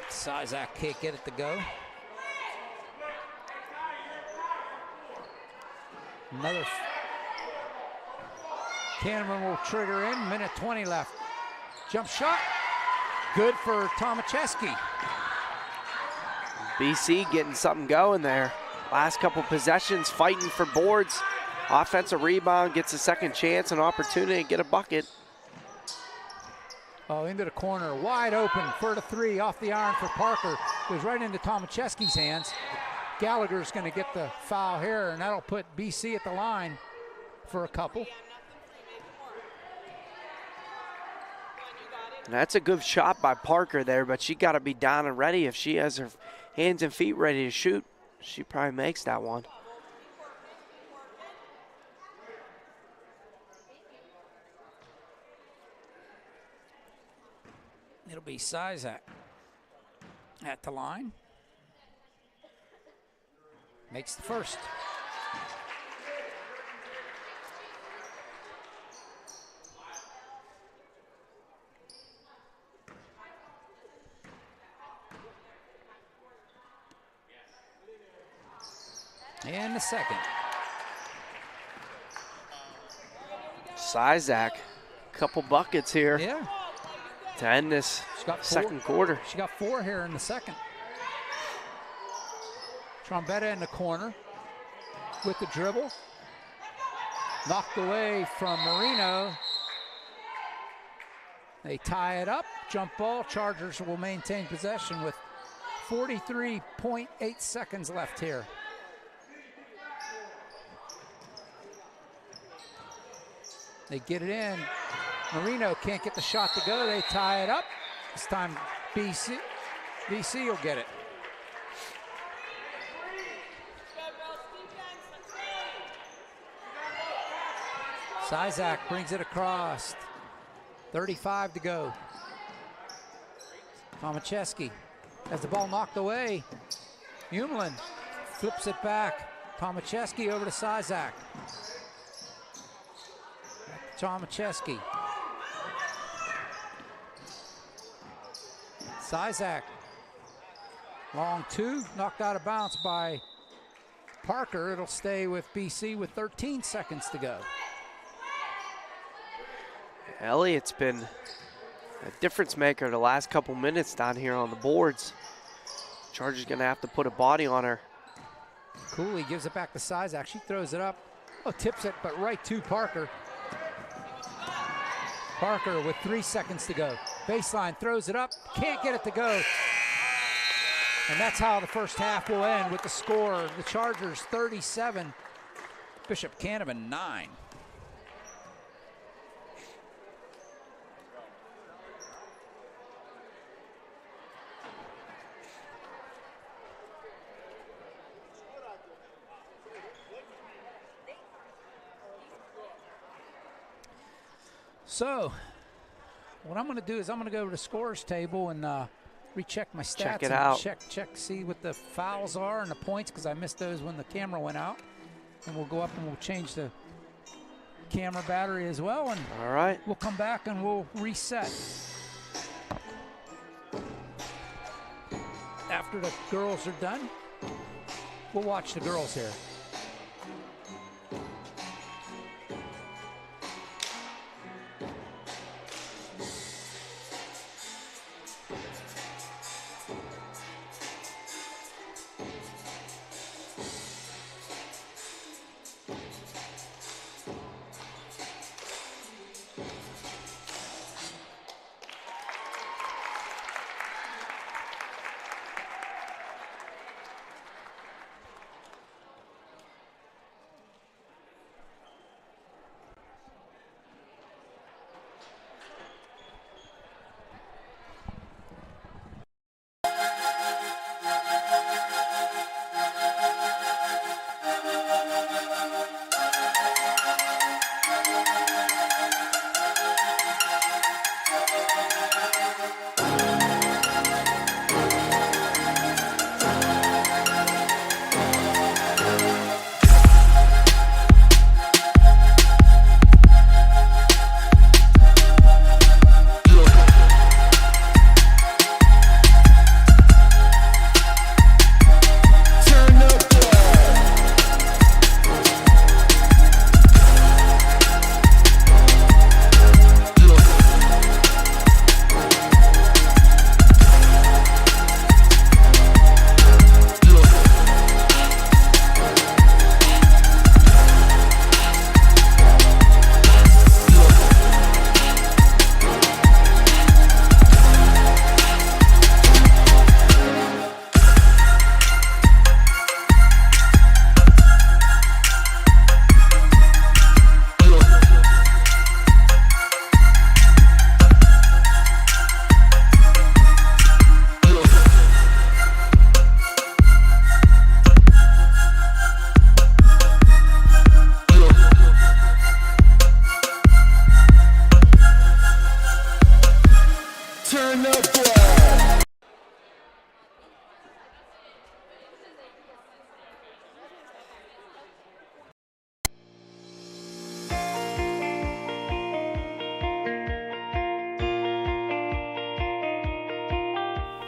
Sizak can't get it to go. Another. Canevin will trigger in. Minute 20 left. Jump shot. Good for Tomacheski. BC getting something going there. Last couple possessions, fighting for boards. Offensive rebound, gets a second chance, an opportunity to get a bucket. Oh, into the corner, wide open for the three, off the iron for Parker. Goes right into Tomacheski's hands. Gallagher's going to get the foul here, and that'll put BC at the line for a couple. And that's a good shot by Parker there, but she got to be down and ready. If she has her hands and feet ready to shoot, she probably makes that one. It'll be Sizak at the line. Makes the first. And the second. Sizak, couple buckets here. Yeah. To end this second quarter. She got 4 here in the second. Trombetta in the corner with the dribble. Knocked away from Marino. They tie it up. Jump ball. Chargers will maintain possession with 43.8 seconds left here. They get it in. Marino can't get the shot to go. They tie it up. This time BC will get it. Sizak brings it across. 35 to go. Tomacheski has the ball knocked away. Umelin flips it back. Tomacheski over to Sizak. Tomacheski. Sizak. Long 2, knocked out of bounds by Parker. It'll stay with BC with 13 seconds to go. Elliott's been a difference maker the last couple minutes down here on the boards. Chargers gonna have to put a body on her. Cooley gives it back to Sizak. She throws it up. Oh, tips it, but right to Parker. Parker with 3 seconds to go. Baseline, throws it up, can't get it to go. And that's how the first half will end with the score. The Chargers 37, Bishop Canevin 9. So, what I'm going to do is I'm going to go to the scores table and recheck my stats. Check it and out. Check, see what the fouls are and the points, because I missed those when the camera went out. And we'll go up and we'll change the camera battery as well. And All right. we'll come back and we'll reset. After the girls are done, we'll watch the girls here.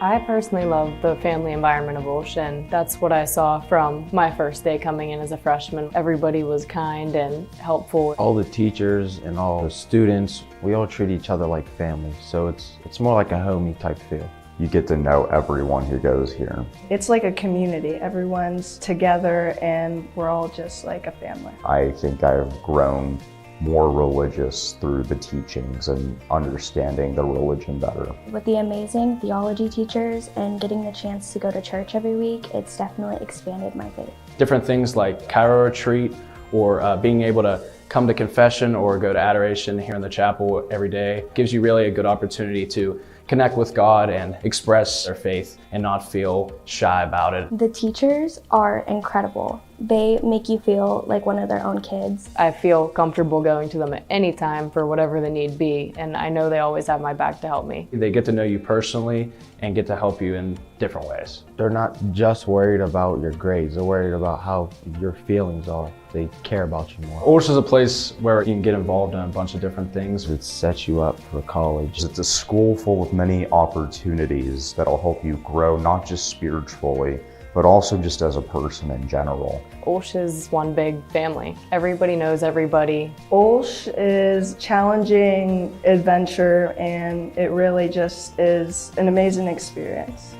I personally love the family environment of OLSH, and that's what I saw from my first day coming in as a freshman. Everybody was kind and helpful. All the teachers and all the students, we all treat each other like family, so it's more like a homey type feel. You get to know everyone who goes here. It's like a community. Everyone's together and we're all just like a family. I think I've grown more religious through the teachings and understanding the religion better. With the amazing theology teachers and getting the chance to go to church every week, it's definitely expanded my faith. Different things like Cairo retreat, or being able to come to confession or go to adoration here in the chapel every day gives you really a good opportunity to connect with God and express their faith and not feel shy about it. The teachers are incredible. They make you feel like one of their own kids. I feel comfortable going to them at any time for whatever the need be, and I know they always have my back to help me. They get to know you personally and get to help you in different ways. They're not just worried about your grades, they're worried about how your feelings are. They care about you more. OLSH is a place where you can get involved in a bunch of different things. It sets you up for college. It's a school full of many opportunities that'll help you grow, not just spiritually, but also just as a person in general. OLSH is one big family. Everybody knows everybody. OLSH is challenging adventure, and it really just is an amazing experience.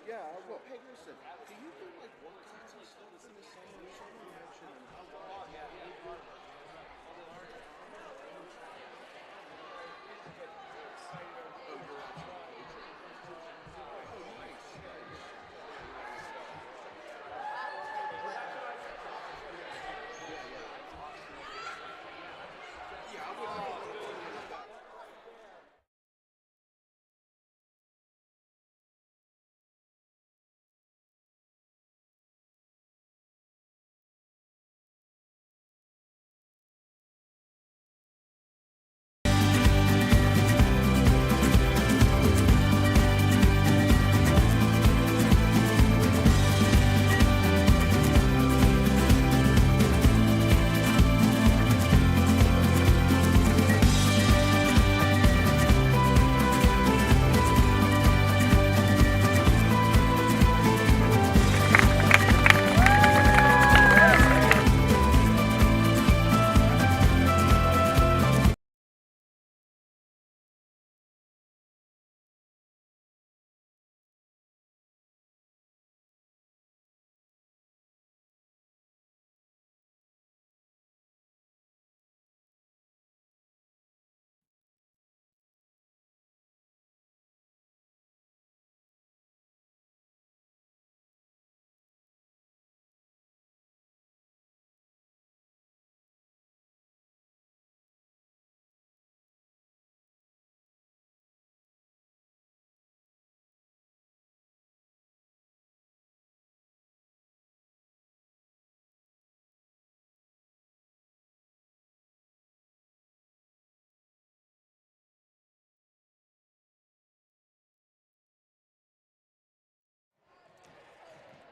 Yeah, well, hey, listen, do you do like work class and stuff in the summer or something?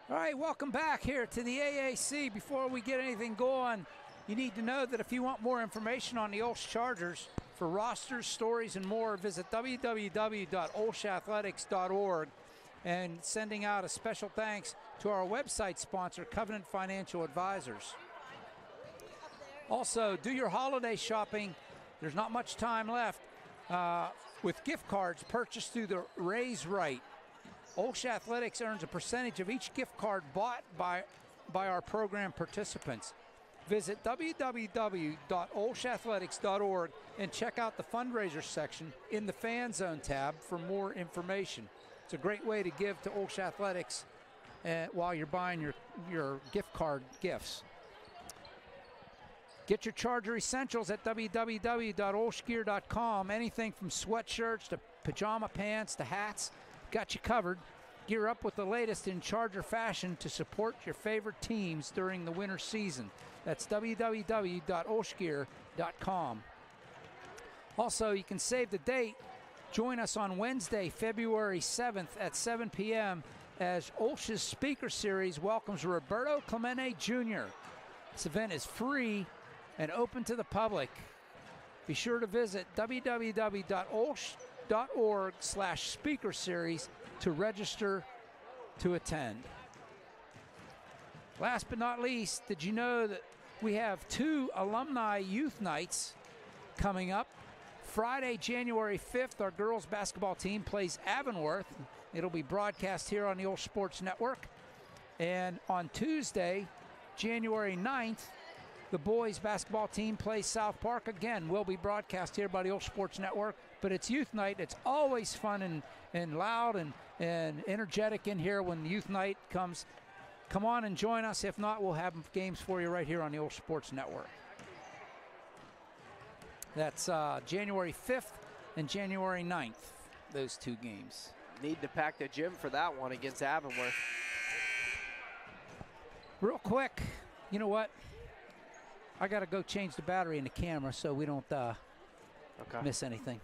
All right, welcome back here to the AAC. Before we get anything going, you need to know that if you want more information on the OLSH Chargers, for rosters, stories, and more, visit www.olshathletics.org. And sending out a special thanks to our website sponsor, Covenant Financial Advisors. Also, do your holiday shopping. There's not much time left with gift cards purchased through the Raise Right. OLSH Athletics earns a percentage of each gift card bought by our program participants. Visit www.olshathletics.org and check out the fundraiser section in the Fan Zone tab for more information. It's a great way to give to OLSH Athletics while you're buying your gift card gifts. Get your Charger essentials at www.olshgear.com. Anything from sweatshirts to pajama pants to hats, got you covered. Gear up with the latest in Charger fashion to support your favorite teams during the winter season. That's www.olshgear.com. Also, you can save the date. Join us on Wednesday, February 7th at 7 p.m. as OLSH's Speaker Series welcomes Roberto Clemente Jr. This event is free and open to the public. Be sure to visit www.olsh.org/speaker series to register to attend. Last but not least, did you know that we have 2 alumni youth nights coming up? Friday, January 5th, our girls basketball team plays Avonworth. It'll be broadcast here on the OLSH Sports Network. And on Tuesday, January 9th, the boys basketball team plays South Park. Again, will be broadcast here by the OLSH Sports Network. But it's youth night. It's always fun and loud and energetic in here when youth night comes. Come on and join us. If not, we'll have games for you right here on the OLSH Sports Network. That's January 5th and January 9th, those 2 games. Need to pack the gym for that one against Avonworth. Real quick, you know what? I got to go change the battery in the camera so we don't miss anything.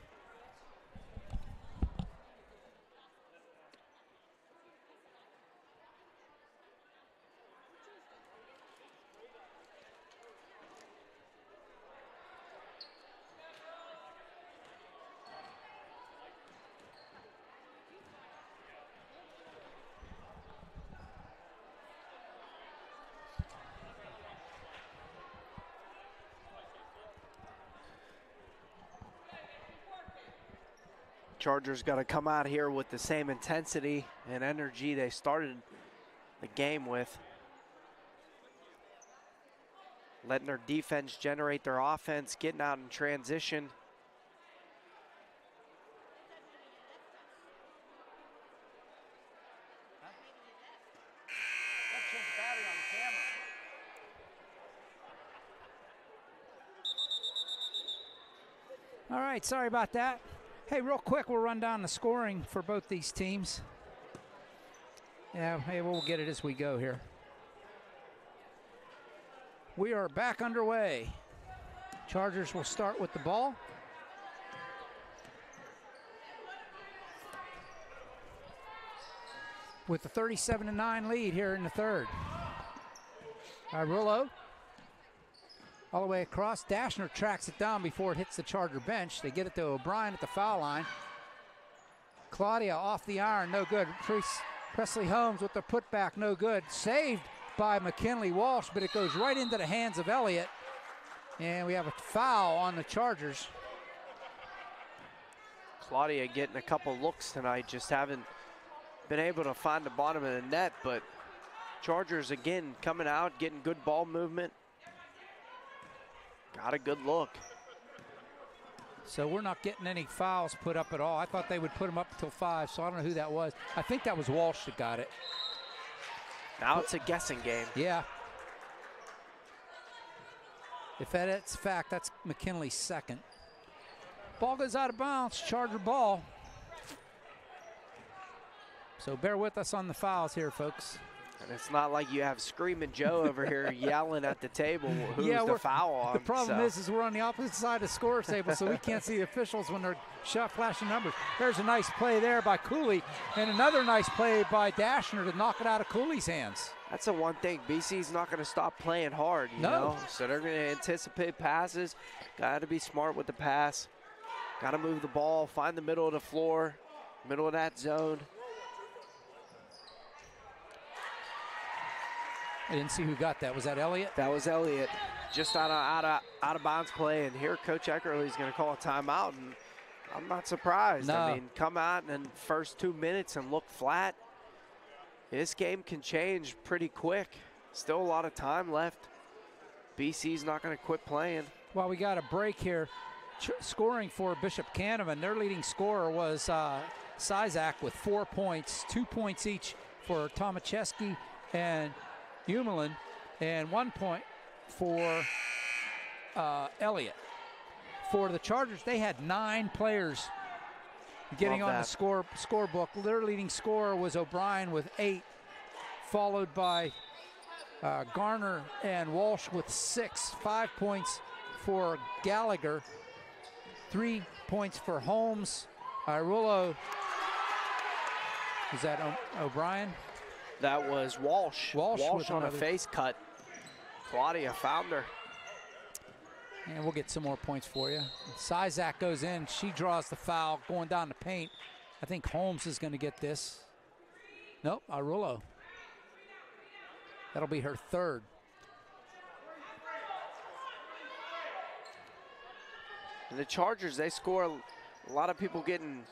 Chargers got to come out here with the same intensity and energy they started the game with. Letting their defense generate their offense, getting out in transition. All right, sorry about that. Hey, real quick, we'll run down the scoring for both these teams. Yeah, hey, we'll get it as we go here. We are back underway. Chargers will start with the ball. With a 37-9 lead here in the third. Rullo all the way across. Dashner tracks it down before it hits the Charger bench. They get it to O'Brien at the foul line. Claudia off the iron, no good. Presley Holmes with the putback, no good. Saved by McKinley Walsh, but it goes right into the hands of Elliott. And we have a foul on the Chargers. Claudia getting a couple looks tonight, just haven't been able to find the bottom of the net, but Chargers again coming out, getting good ball movement. Got a good look. So we're not getting any fouls put up at all. I thought they would put them up until 5, so I don't know who that was. I think that was Walsh that got it. Now it's a guessing game. Yeah. If that's fact, that's McKinley's second. Ball goes out of bounds, Charger ball. So bear with us on the fouls here, folks. And it's not like you have Screaming Joe over here yelling at the table who's the foul on. The problem is we're on the opposite side of the scorer's table, so we can't see the officials when they're flashing numbers. There's a nice play there by Cooley, and another nice play by Dashner to knock it out of Cooley's hands. That's the one thing. BC's not going to stop playing hard, you know? So they're going to anticipate passes. Got to be smart with the pass. Got to move the ball, find the middle of the floor, middle of that zone. I didn't see who got that. Was that Elliott? That was Elliott. Just out of bounds play, and here Coach Eckerly's going to call a timeout, and I'm not surprised. No. I mean, come out in the first 2 minutes and look flat. This game can change pretty quick. Still a lot of time left. BC's not going to quit playing. Well, we got a break here. Scoring for Bishop Canevin. Their leading scorer was Sizak with 4 points, 2 points each for Tomacheski and Umelin, and 1 point for Elliott. For the Chargers, they had 9 players getting on the scorebook. Their leading scorer was O'Brien with 8, followed by Garner and Walsh with 6. 5 points for Gallagher, 3 points for Holmes. Irullo, is that O'Brien? That was Walsh. Walsh on a face cut. Claudia found her. And we'll get some more points for you. Sizak goes in. She draws the foul going down the paint. I think Holmes is going to get this. Nope, Irullo. That'll be her 3rd. And the Chargers, they score. A lot of people getting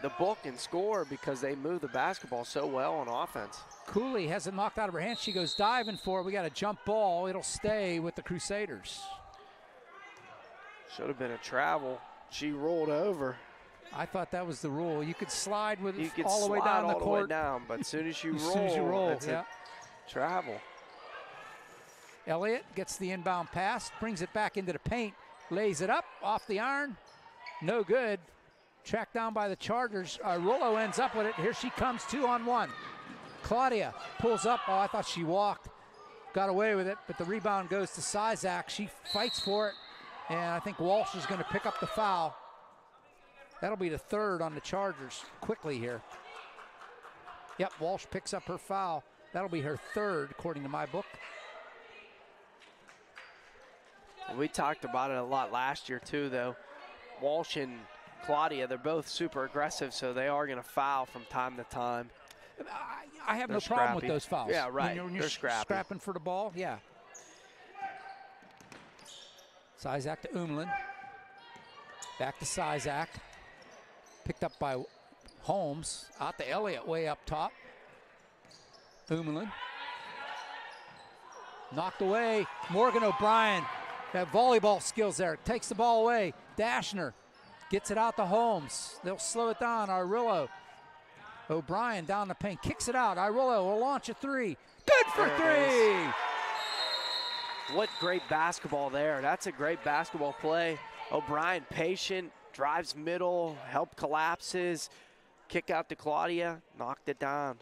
the book and score because they move the basketball so well on offense. Cooley has it knocked out of her hand. She goes diving for it. We got a jump ball. It'll stay with the Crusaders. Should have been a travel. She rolled over. I thought that was the rule. You could slide with You could all the way slide down the all the court. way down, but as soon as you roll, it's a travel. Elliott gets the inbound pass, brings it back into the paint, lays it up off the iron. No good. Tracked down by the Chargers. Rollo ends up with it. Here she comes, 2-on-1. Claudia pulls up. Oh, I thought she walked. Got away with it, but the rebound goes to Sizak. She fights for it, and I think Walsh is going to pick up the foul. That'll be the 3rd on the Chargers quickly here. Yep, Walsh picks up her foul. That'll be her 3rd, according to my book. We talked about it a lot last year, too, though. Walsh and Claudia, they're both super aggressive, so they are going to foul from time to time. I have no problem with those fouls. Yeah, right. When you're scrapping for the ball, yeah. Sizak to Umlin. Back to Sizak. Picked up by Holmes. Out to Elliott way up top. Umlin. Knocked away. Morgan O'Brien. That volleyball skills there. Takes the ball away. Dashner gets it out to Holmes. They'll slow it down. Irullo. O'Brien down the paint. Kicks it out. Irullo will launch a 3. Good for 3! What great basketball there. That's a great basketball play. O'Brien patient, drives middle, help collapses, kick out to Claudia, knocked it down.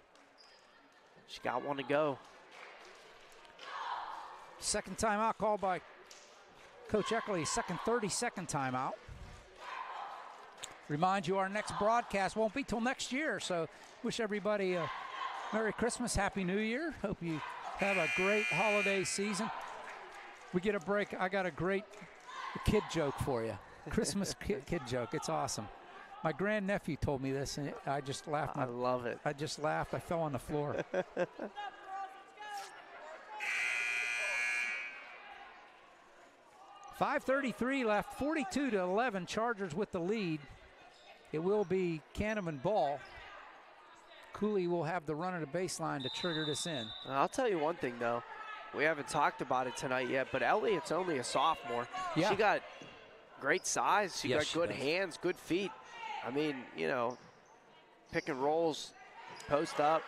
She got one to go. Second timeout called by Coach Eckerly. Second 30-second timeout. Remind you, our next broadcast won't be till next year, so wish everybody a Merry Christmas, Happy New Year. Hope you have a great holiday season. We get a break. I got a great kid joke for you. Christmas kid joke. It's awesome. My grandnephew told me this, and I just laughed. I love it. I just laughed. I fell on the floor. .5:33 left, 42-11. Chargers with the lead. It will be Canevin ball. Cooley will have the run of the baseline to trigger this in. I'll tell you one thing, though. We haven't talked about it tonight yet, but Elliott's only a sophomore. Yeah. She got great size. She Yes, got she good does. hands, good feet. I mean, you know, pick and rolls, post up.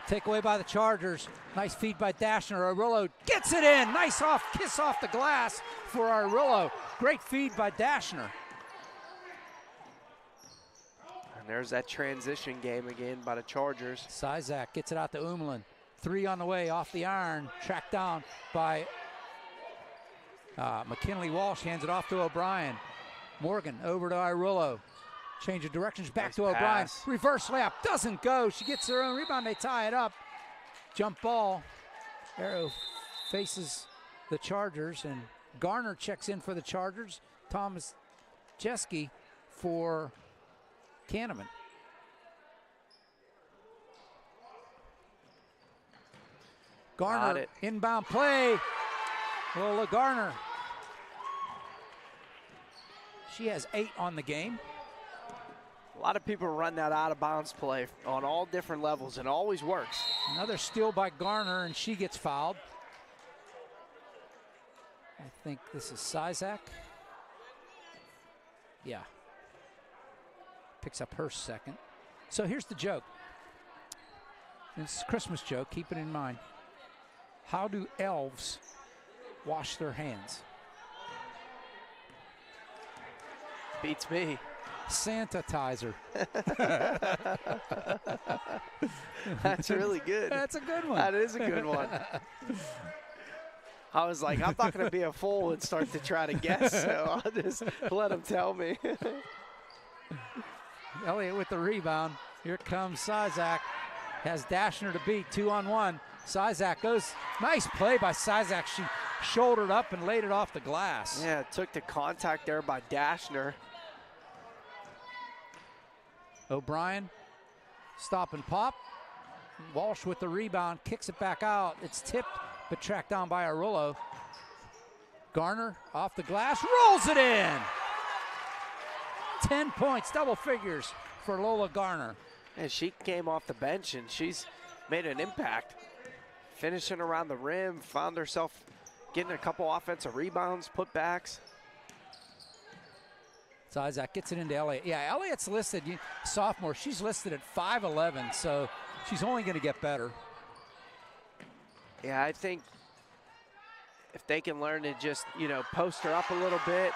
Takeaway by the Chargers. Nice feed by Dashner. Irullo gets it in. Nice kiss off the glass for Irullo. Great feed by Dashner. And there's that transition game again by the Chargers. Sizak gets it out to Umlin. Three on the way off the iron, tracked down by McKinley Walsh, hands it off to O'Brien. Morgan over to Irullo. Change of directions, back to O'Brien. Reverse layup, doesn't go. She gets her own rebound, they tie it up. Jump ball. Arrow faces the Chargers, and Garner checks in for the Chargers. Thomas Jeske for Canevin. Garner, inbound play. Lola Garner. She has 8 on the game. A lot of people run that out of bounds play on all different levels, and it always works. Another steal by Garner, and she gets fouled. I think this is Sizak. Yeah. Picks up her second. So here's the joke. It's a Christmas joke, keep it in mind. How do elves wash their hands? Beats me. Sanitizer. That's really good. That's a good one. That is a good one. I was like, I'm not going to be a fool and start to try to guess, so I'll just let them tell me. Elliott with the rebound. Here comes Sizak. Has Dashner to beat, 2-on-1. Sizak goes, nice play by Sizak. She shouldered up and laid it off the glass. Yeah, took the contact there by Dashner. O'Brien, stop and pop. Walsh with the rebound, kicks it back out. It's tipped, but tracked down by Irullo. Garner off the glass, rolls it in. 10 points, double figures for Lola Garner. And she came off the bench, and she's made an impact. Finishing around the rim, found herself getting a couple offensive rebounds, putbacks. Sizak gets it into Elliott. Yeah, Elliott's listed, sophomore. She's listed at 5'11", so she's only going to get better. Yeah, I think if they can learn to just, post her up a little bit.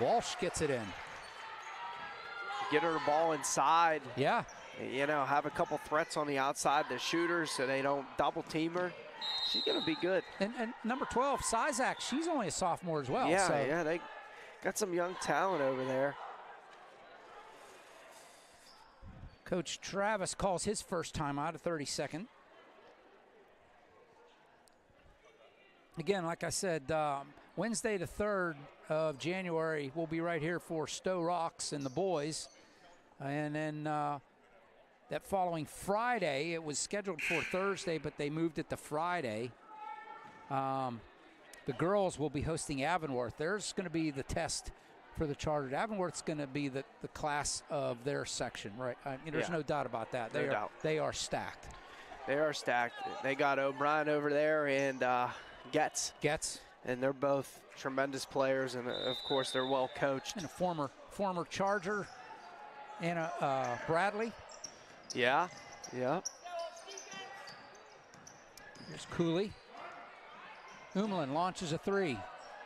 Walsh gets it in. Get her the ball inside. Yeah. Have a couple threats on the outside, the shooters, so they don't double team her. She's going to be good. And number 12, Sizak, she's only a sophomore as well. Yeah, so. yeah, they got some young talent over there. Coach Travis calls his first timeout, a 32nd. Again, like I said, Wednesday the 3rd of January, we'll be right here for Stowe Rocks and the boys. And then that following Friday, it was scheduled for Thursday, but they moved it to Friday. The girls will be hosting Avonworth. There's going to be the test for the Chartered. Avonworth's going to be the class of their section, right? There's no doubt about that. They are stacked. They are stacked. They got O'Brien over there and Getz. And they're both tremendous players, and of course they're well coached. And a former Charger, Anna Bradley. Yeah. Here's Cooley. Umlin launches a three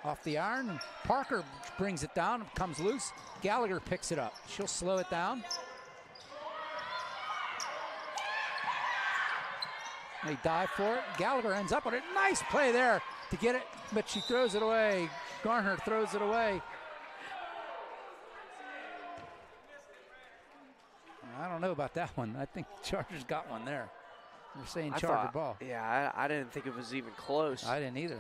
off the iron, and Parker brings it down, comes loose. Gallagher picks it up. She'll slow it down. They dive for it. Gallagher ends up with it. Nice play there to get it, but she throws it away. Garner throws it away. I don't know about that one. I think the Chargers got one there. They're saying Charger ball. Yeah, I didn't think it was even close. I didn't either.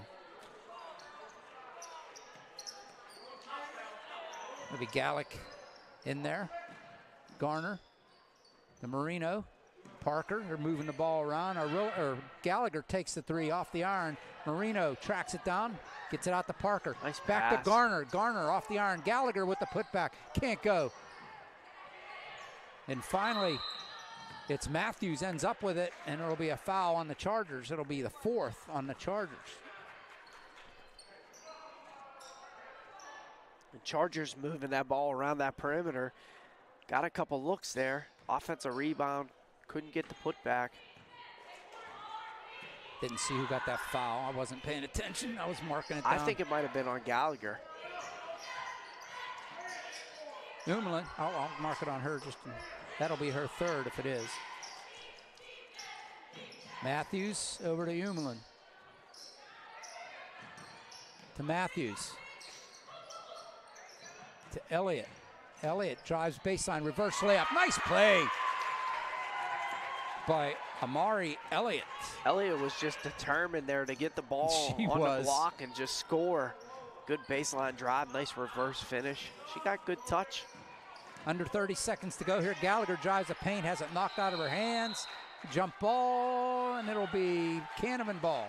Maybe Gallick in there. Garner, the Marino, Parker. They're moving the ball around. Gallagher takes the three off the iron. Marino tracks it down, gets it out to Parker. Nice back pass. to Garner. Garner off the iron. Gallagher with the putback. Can't go. And finally, it's Matthews ends up with it, and it'll be a foul on the Chargers. It'll be the 4th on the Chargers. The Chargers moving that ball around that perimeter. Got a couple looks there. Offensive rebound. Couldn't get the putback. Didn't see who got that foul. I wasn't paying attention. I was marking it down. I think it might have been on Gallagher. Umlin, I'll mark it on her. That'll be her 3rd if it is. Matthews over to Umelin. To Matthews. To Elliott. Elliott drives baseline, reverse layup. Nice play by Amari Elliott. Elliott was just determined there to get the ball on the block and just score. Good baseline drive, nice reverse finish. She got good touch. Under 30 seconds to go here. Gallagher drives the paint, has it knocked out of her hands. Jump ball, and it'll be Canevin ball.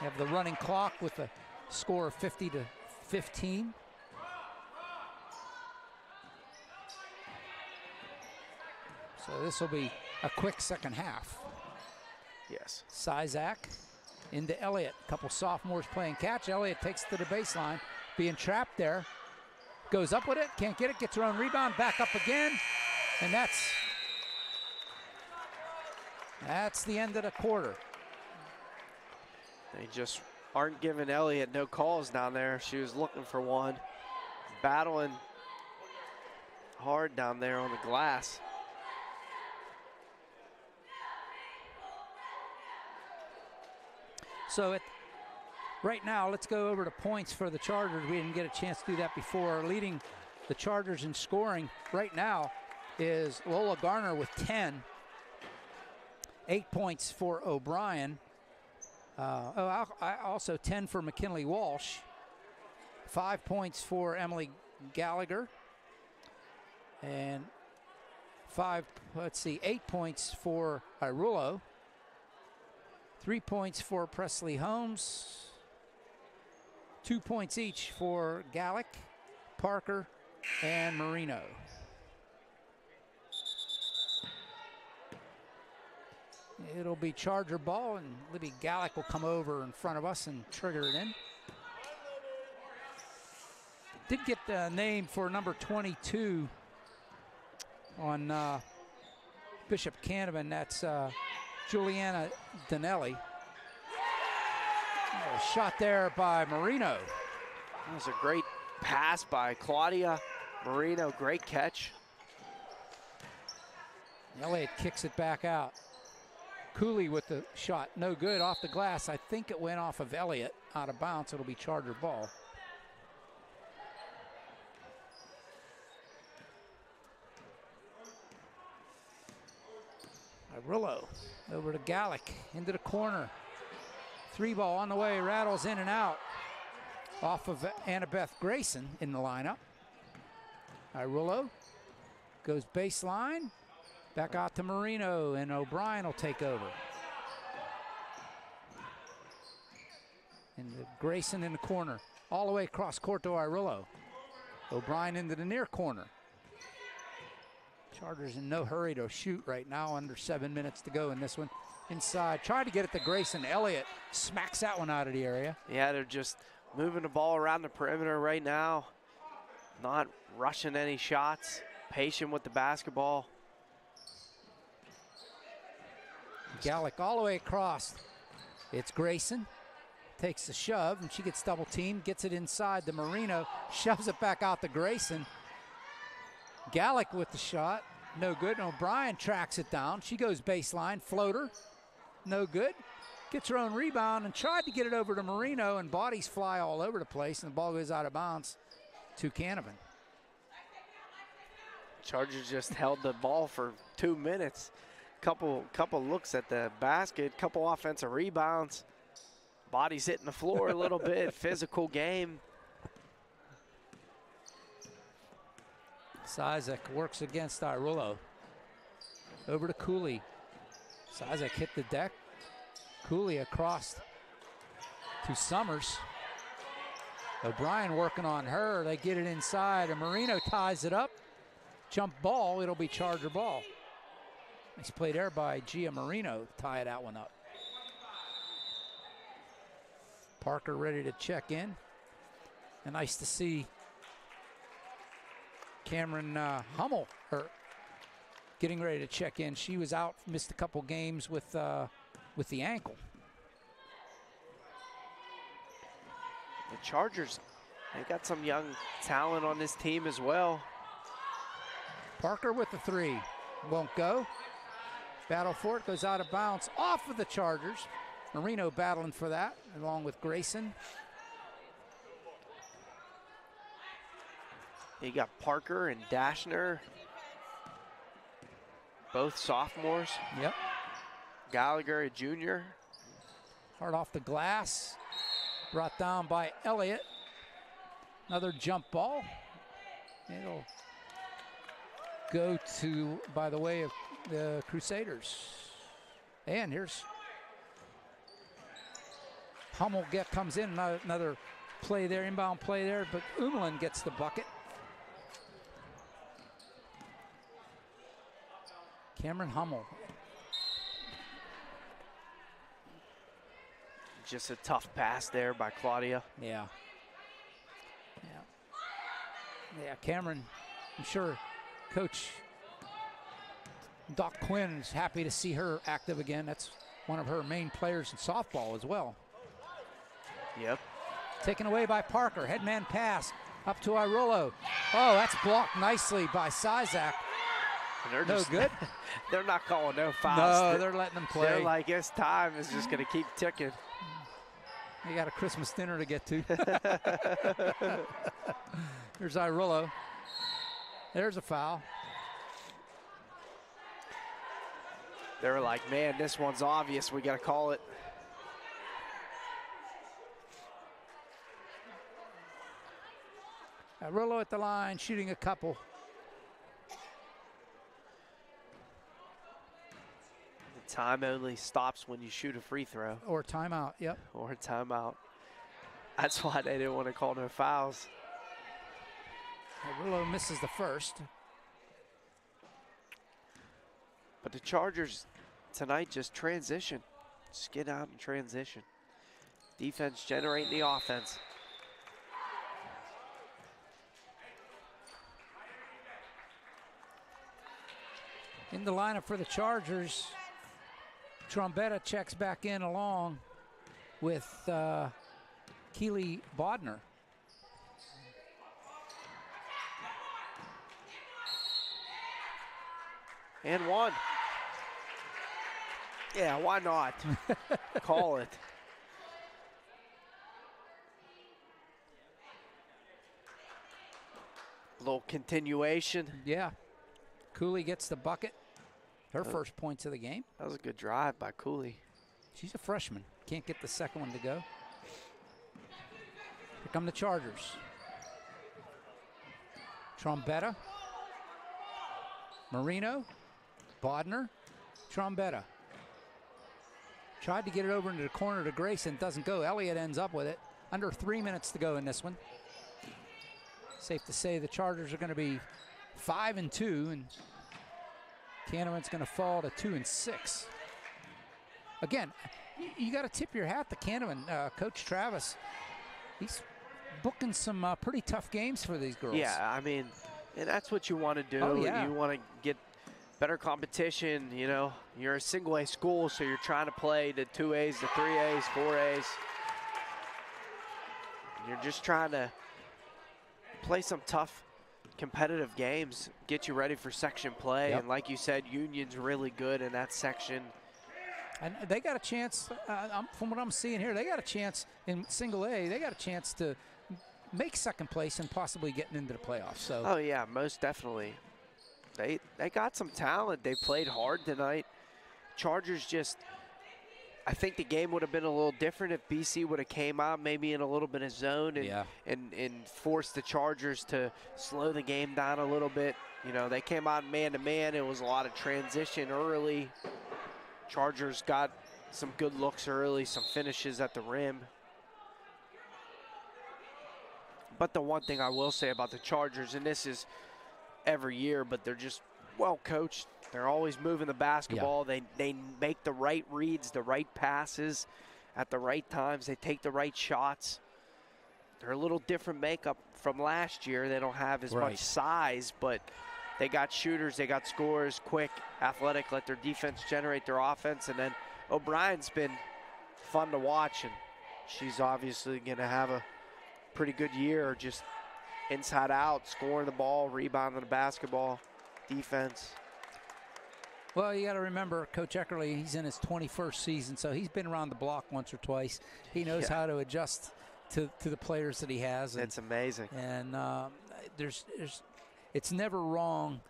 We have the running clock with a score of 50-15. So this will be a quick second half. Yes. Sizak into Elliott. A couple sophomores playing catch. Elliott takes it to the baseline, being trapped there. Goes up with it, can't get it, gets her own rebound, back up again. And that's the end of the quarter. They just aren't giving Elliott no calls down there. She was looking for one. Battling hard down there on the glass. So right now, let's go over to points for the Chargers. We didn't get a chance to do that before. Leading the Chargers in scoring right now is Lola Garner with 10. 8 points for O'Brien. Also 10 for McKinley Walsh. 5 points for Emily Gallagher. And 8 points for Irullo. 3 points for Presley Holmes. 2 points each for Gallick, Parker, and Marino. It'll be Charger ball, and Libby Gallick will come over in front of us and trigger it in. Did get the name for number 22 on Bishop Canevin. That's Juliana Donnelly. A shot there by Marino. That was a great pass by Claudia Marino. Great catch. Elliott kicks it back out. Cooley with the shot. No good off the glass. I think it went off of Elliott out of bounds. It'll be Charger ball. Irullo over to Gallick into the corner. 3 ball on the way, rattles in and out off of Annabeth Grayson in the lineup. Irullo goes baseline, back out to Marino, and O'Brien will take over. And Grayson in the corner, all the way across court to Irullo. O'Brien into the near corner. Chargers in no hurry to shoot right now, under 7 minutes to go in this one. Inside, tried to get it to Grayson. Elliott smacks that one out of the area. Yeah, they're just moving the ball around the perimeter right now. Not rushing any shots. Patient with the basketball. Gallick all the way across. It's Grayson. Takes the shove, and she gets double teamed. Gets it inside to Marino. Shoves it back out to Grayson. Gallick with the shot. No good. And O'Brien tracks it down. She goes baseline. Floater. No good. Gets her own rebound and tried to get it over to Marino, and bodies fly all over the place, and the ball goes out of bounds to Canevin. Chargers just held the ball for 2 minutes. Couple looks at the basket, couple offensive rebounds. Bodies hitting the floor a little bit. Physical game. Sizek works against Irullo. Over to Cooley. Sizek hit the deck. Cooley across to Summers. O'Brien working on her. They get it inside, and Marino ties it up. Jump ball, it'll be Charger ball. Nice play there by Gia Marino to tie that one up. Parker ready to check in. And nice to see Cameron Hummel getting ready to check in. She was out, missed a couple games with the ankle. The Chargers, they got some young talent on this team as well. Parker with the 3. Won't go. Battle for it, goes out of bounds, off of the Chargers. Marino battling for that, along with Grayson. You got Parker and Dashner, both sophomores. Yep. Gallagher, a junior. Hard off the glass, brought down by Elliott. Another jump ball. It'll go to, by the way of the Crusaders. And here's Hummel comes in, another play there, inbound play there, but Umlin gets the bucket. Cameron Hummel. Just a tough pass there by Claudia. Yeah. Yeah, Cameron, I'm sure Coach Doc Quinn is happy to see her active again. That's one of her main players in softball as well. Yep. Taken away by Parker. Headman pass up to Irolo. Oh, that's blocked nicely by Sizak. No good? They're not calling no fouls. No, they're letting them play. They're like, this time is just going to keep ticking. They got a Christmas dinner to get to. Here's Irolo. There's a foul. They're like, man, this one's obvious. We got to call it. Irolo at the line, shooting a couple. The time only stops when you shoot a free throw. Or timeout, yep. Or timeout. That's why they didn't want to call no fouls. Irolo misses the first. But the Chargers tonight just transition. Just get out and transition. Defense generating the offense. In the lineup for the Chargers, Trombetta checks back in along with Keely Bodner. And one. Yeah, why not? Call it. A little continuation. Yeah. Cooley gets the bucket. Her first points of the game. That was a good drive by Cooley. She's a freshman. Can't get the second one to go. Here come the Chargers. Trombetta. Marino. Bodner. Trombetta. Tried to get it over into the corner to Grayson. Doesn't go. Elliott ends up with it. Under 3 minutes to go in this one. Safe to say the Chargers are going to be 5-2, and Canevin's going to fall to 2-6. Again, you got to tip your hat to Canevin. Coach Travis, he's booking some pretty tough games for these girls. Yeah, I mean, and that's what you want to do. Oh, yeah. You want to get better competition. You know, you're a single A school, so you're trying to play the 2As, the 3As, 4As. You're just trying to play some tough competitive games, get you ready for section play. Yep. And like you said, Union's really good in that section. And they got a chance, from what I'm seeing here, they got a chance in single A, they got a chance to make second place and possibly getting into the playoffs. So. Oh yeah, most definitely. They got some talent. They played hard tonight. Chargers just, I think the game would have been a little different if BC would have came out maybe in a little bit of zone and forced the Chargers to slow the game down a little bit. You know, they came out man-to-man. It was a lot of transition early. Chargers got some good looks early, some finishes at the rim. But the one thing I will say about the Chargers, and this is every year, but they're just well coached. They're always moving the basketball. Yeah. They make the right reads, the right passes at the right times. They take the right shots. They're a little different makeup from last year. They don't have as much size, but they got shooters, they got scorers, quick, athletic, let their defense generate their offense. And then O'Brien's been fun to watch, and she's obviously going to have a pretty good year, just inside out, scoring the ball, rebounding the basketball, defense. Well, you got to remember, Coach Eckerly, he's in his 21st season, so he's been around the block once or twice. He knows how to adjust to the players that he has. It's amazing. And it's never wrong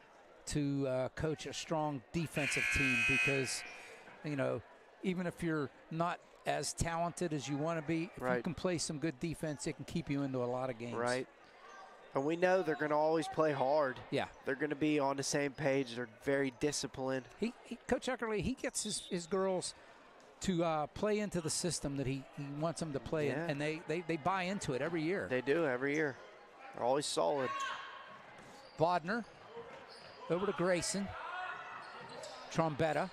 to coach a strong defensive team because, you know, even if you're not as talented as you want to be, if you can play some good defense, it can keep you into a lot of games. Right. And we know they're going to always play hard. Yeah. They're going to be on the same page. They're very disciplined. Coach Eckerly, he gets his girls to play into the system that he wants them to play in, and they buy into it every year. They do every year. They're always solid. Bodner over to Grayson. Trombetta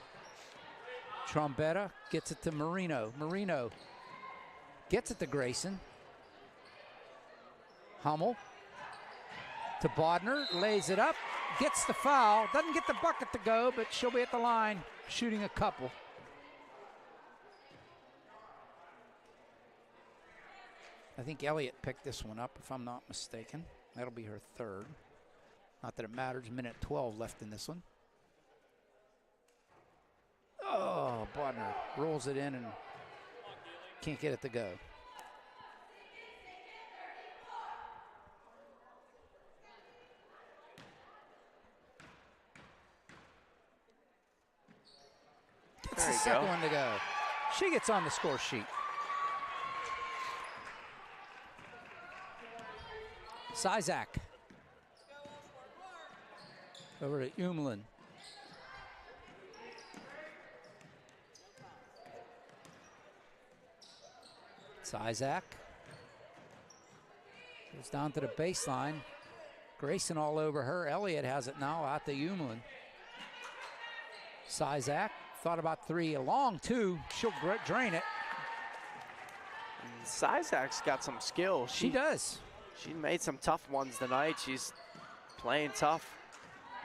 gets it to Marino. Marino gets it to Grayson. Hummel to Bodner, lays it up, gets the foul, doesn't get the bucket to go, but she'll be at the line shooting a couple. I think Elliott picked this one up, if I'm not mistaken. That'll be her third. Not that it matters, minute 12 left in this one. Oh, Bodner rolls it in and can't get it to go. Gets the second one to go. She gets on the score sheet. Sizak. Over to Umlin. Sizak goes down to the baseline. Grayson all over her. Elliott has it now out to Umlin. Sizak thought about three, a long two. She'll drain it. Sizak's got some skill. She does. She made some tough ones tonight. She's playing tough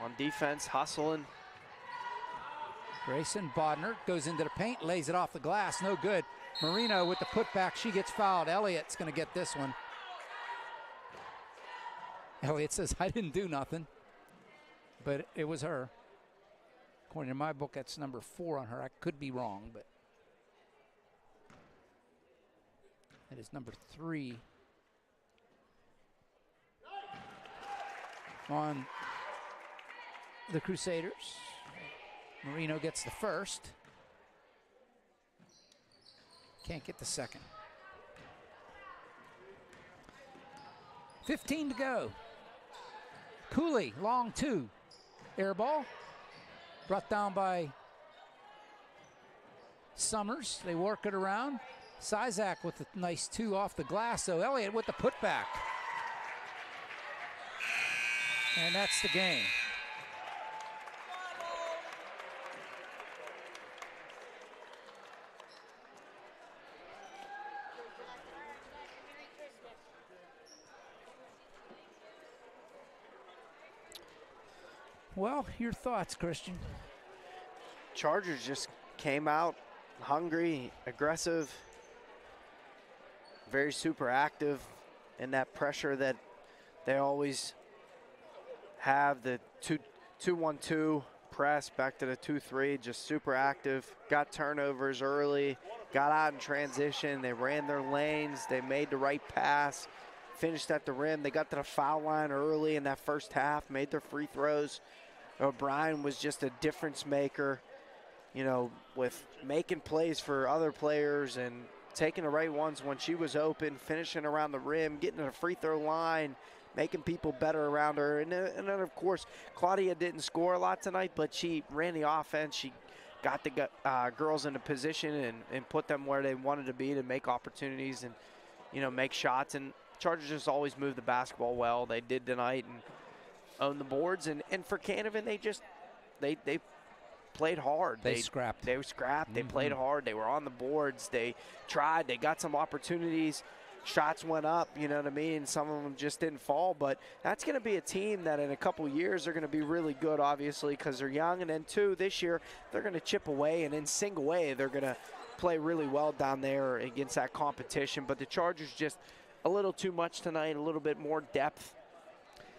on defense, hustling. Grayson Bodner goes into the paint, lays it off the glass, no good. Marino with the putback, she gets fouled. Elliott's going to get this one. Elliott says, I didn't do nothing, but it was her. According to my book, that's number 4 on her. I could be wrong, but that is number 3 on the Crusaders. Marino gets the first. Can't get the second. 15 to go. Cooley, long two. Air ball. Brought down by Summers. They work it around. Sizak with a nice two off the glass, so Elliott with the putback. And that's the game. Well, your thoughts, Christian? Chargers just came out hungry, aggressive, very super active in that pressure that they always have, the 2-1-2 press back to the 2-3, just super active, got turnovers early, got out in transition, they ran their lanes, they made the right pass, finished at the rim, they got to the foul line early in that first half, made their free throws. O'Brien was just a difference maker, you know, with making plays for other players and taking the right ones when she was open, finishing around the rim, getting to the free throw line, making people better around her. And then, of course, Claudia didn't score a lot tonight, but she ran the offense. She got the girls into position and put them where they wanted to be to make opportunities and, you know, make shots. And Chargers just always move the basketball well. They did tonight and own the boards. And for Canevin, they played hard. They scrapped. They scrapped. They played hard. They were on the boards. They tried. They got some opportunities. Shots went up, you know what I mean? Some of them just didn't fall. But that's going to be a team that in a couple years are going to be really good, obviously, because they're young. And then, too, this year they're going to chip away. And then sing away, they're going to play really well down there against that competition. But the Chargers just a little too much tonight, a little bit more depth.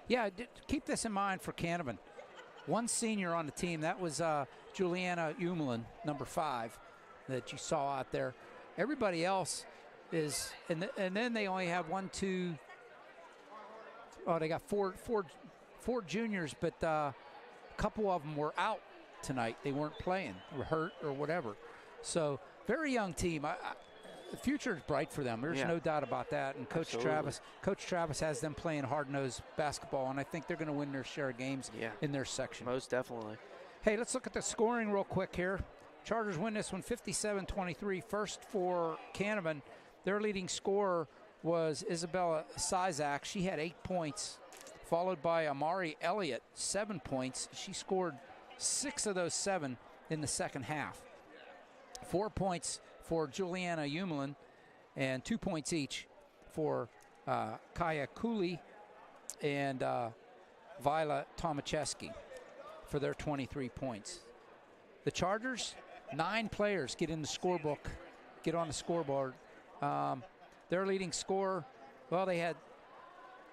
Yeah, keep this in mind for Canevin. one senior on the team. That was Juliana Umelin, number 5, that you saw out there. Everybody else is, and then they only have 1, 2. Oh, they got four juniors, but a couple of them were out tonight. They weren't playing, or hurt, or whatever. So very young team. The future is bright for them. There's no doubt about that. And Coach Travis has them playing hard-nosed basketball, and I think they're going to win their share of games in their section. Most definitely. Hey, let's look at the scoring real quick here. Chargers win this one 57-23. First for Canevin, their leading scorer was Isabella Sizak. She had 8 points, followed by Amari Elliott, 7 points. She scored 6 of those 7 in the second half. 4 points for Juliana Umelin, and 2 points each for Kaya Cooley and Vila Tomacheski for their 23 points. The Chargers, 9 players get in the scorebook, get on the scoreboard. Their leading scorer, well, they had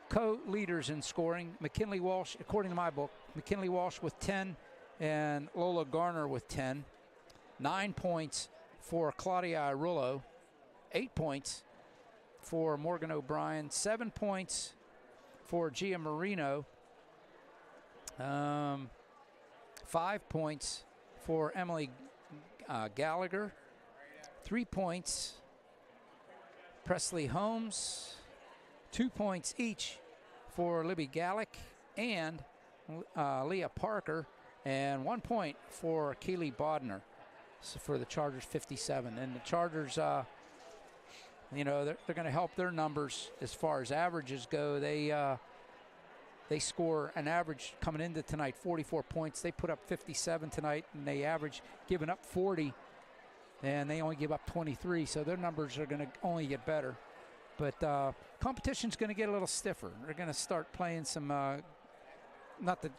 co-leaders in scoring. McKinley Walsh, according to my book, McKinley Walsh with 10 and Lola Garner with 10. 9 points for Claudia Arulo. 8 points for Morgan O'Brien. 7 points for Gia Marino. 5 points for Emily Gallagher. 3 points Presley Holmes. 2 points each for Libby Gallick and Leah Parker, and 1 point for Keely Bodner. So for the Chargers, 57. And the Chargers, you know, they're going to help their numbers as far as averages go. They score an average coming into tonight, 44 points. They put up 57 tonight, and they average giving up 40, and they only give up 23. So their numbers are going to only get better. But competition's going to get a little stiffer. They're going to start playing some, not that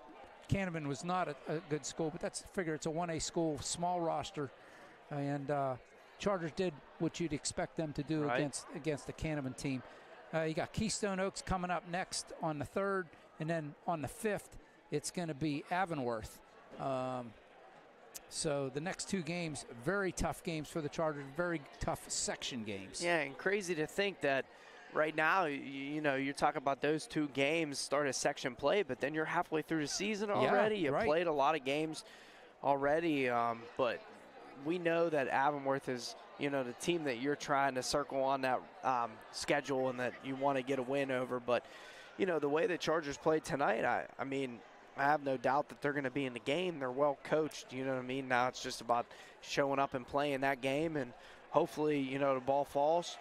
Canevin was not a good school, but that's figure it's a 1A school, small roster, and Chargers did what you'd expect them to do against the Canevin team. You got Keystone Oaks coming up next on the 3rd, and then on the 5th, it's going to be Avonworth. So the next 2 games, very tough games for the Chargers, very tough section games. Yeah, and crazy to think that right now, you know, you're talking about those 2 games start as section play, but then you're halfway through the season already. You played a lot of games already, but we know that Avonworth is, you know, the team that you're trying to circle on that schedule and that you want to get a win over. But, you know, the way the Chargers played tonight, I mean, I have no doubt that they're going to be in the game. They're well coached, you know what I mean? Now it's just about showing up and playing that game, and hopefully, you know, the ball falls.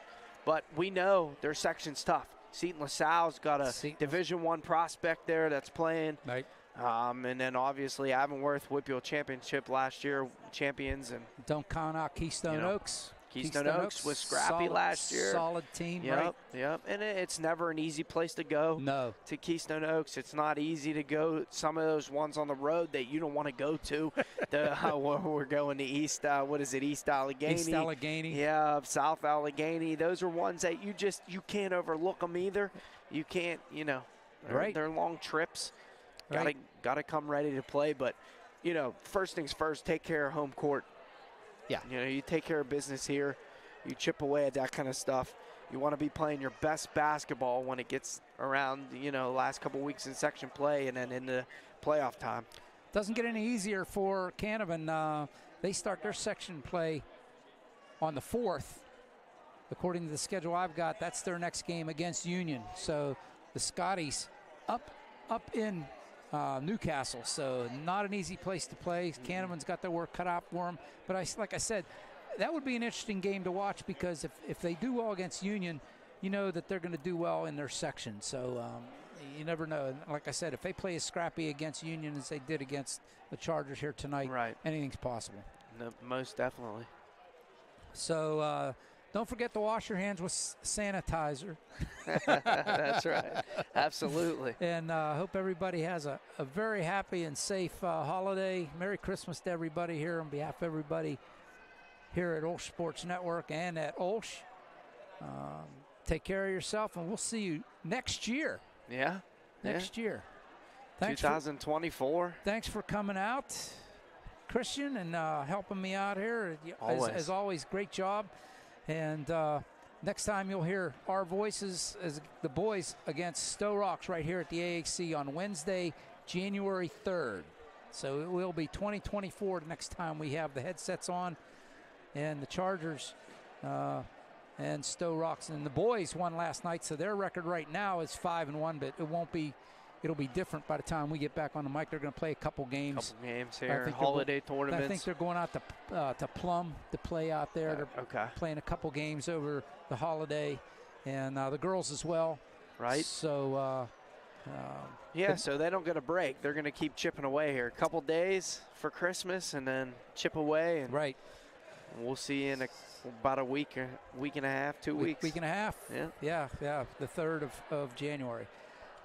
But we know their section's tough. Seton LaSalle's got a Division I prospect there that's playing. Right. And then obviously Avonworth, Whitfield Championship last year, champions. And don't count out Keystone Oaks. Keystone Oaks was scrappy last year. Solid team, right? Yep. And it's never an easy place to go. No. To Keystone Oaks, it's not easy to go. Some of those ones on the road that you don't want to go to. We're going to East Allegheny. East Allegheny. Yeah, South Allegheny. Those are ones that you can't overlook them either. You can't, you know. They're long trips. Got to come ready to play. But, you know, first things first, take care of home court. Yeah. You know, you take care of business here. You chip away at that kind of stuff. You want to be playing your best basketball when it gets around, you know, last couple weeks in section play and then into playoff time. Doesn't get any easier for Canevin. They start their section play on the 4th. According to the schedule I've got, that's their next game against Union. So the Scotties up in Newcastle, so not an easy place to play. Canevin's got their work cut out for them. But like I said, that would be an interesting game to watch, because if they do well against Union, you know that they're going to do well in their section. So you never know. Like I said, if they play as scrappy against Union as they did against the Chargers here tonight, anything's possible. No, most definitely. So don't forget to wash your hands with sanitizer. That's right. Absolutely. And I hope everybody has a very happy and safe holiday. Merry Christmas to everybody here on behalf of everybody here at OLSH Sports Network and at OLSH. Take care of yourself, and we'll see you next year. Yeah. Next year. 2024. Thanks for coming out, Christian, and helping me out here. As always, great job. And next time you'll hear our voices as the boys against Stowe Rocks right here at the AHC on Wednesday, January 3rd. So it will be 2024 the next time we have the headsets on. And the Chargers and Stowe Rocks. And the boys won last night, so their record right now is 5-1, but it won't be. It'll be different by the time we get back on the mic. They're going to play a couple games. Here, holiday tournaments. I think they're going out to Plum to play out there. They're playing a couple games over the holiday, and the girls as well. Right. So. So they don't get a break. They're going to keep chipping away here. A couple days for Christmas, and then chip away. And right. We'll see you in about a week and a half, 2 weeks. Week and a half. Yeah. The 3rd of January.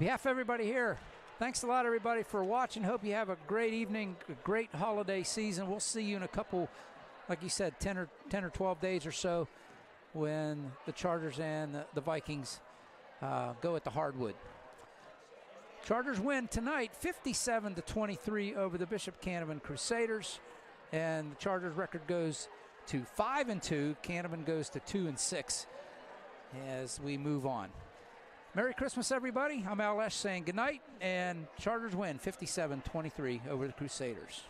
On behalf of everybody here, thanks a lot, everybody, for watching. Hope you have a great evening, a great holiday season. We'll see you in a couple, like you said, 10 or 12 days or so when the Chargers and the Vikings go at the hardwood. Chargers win tonight 57-23 over the Bishop Canevin Crusaders, and the Chargers record goes to 5-2. Canevin goes to 2-6 as we move on. Merry Christmas, everybody. I'm OLSH saying goodnight, and Chargers win 57-23 over the Crusaders.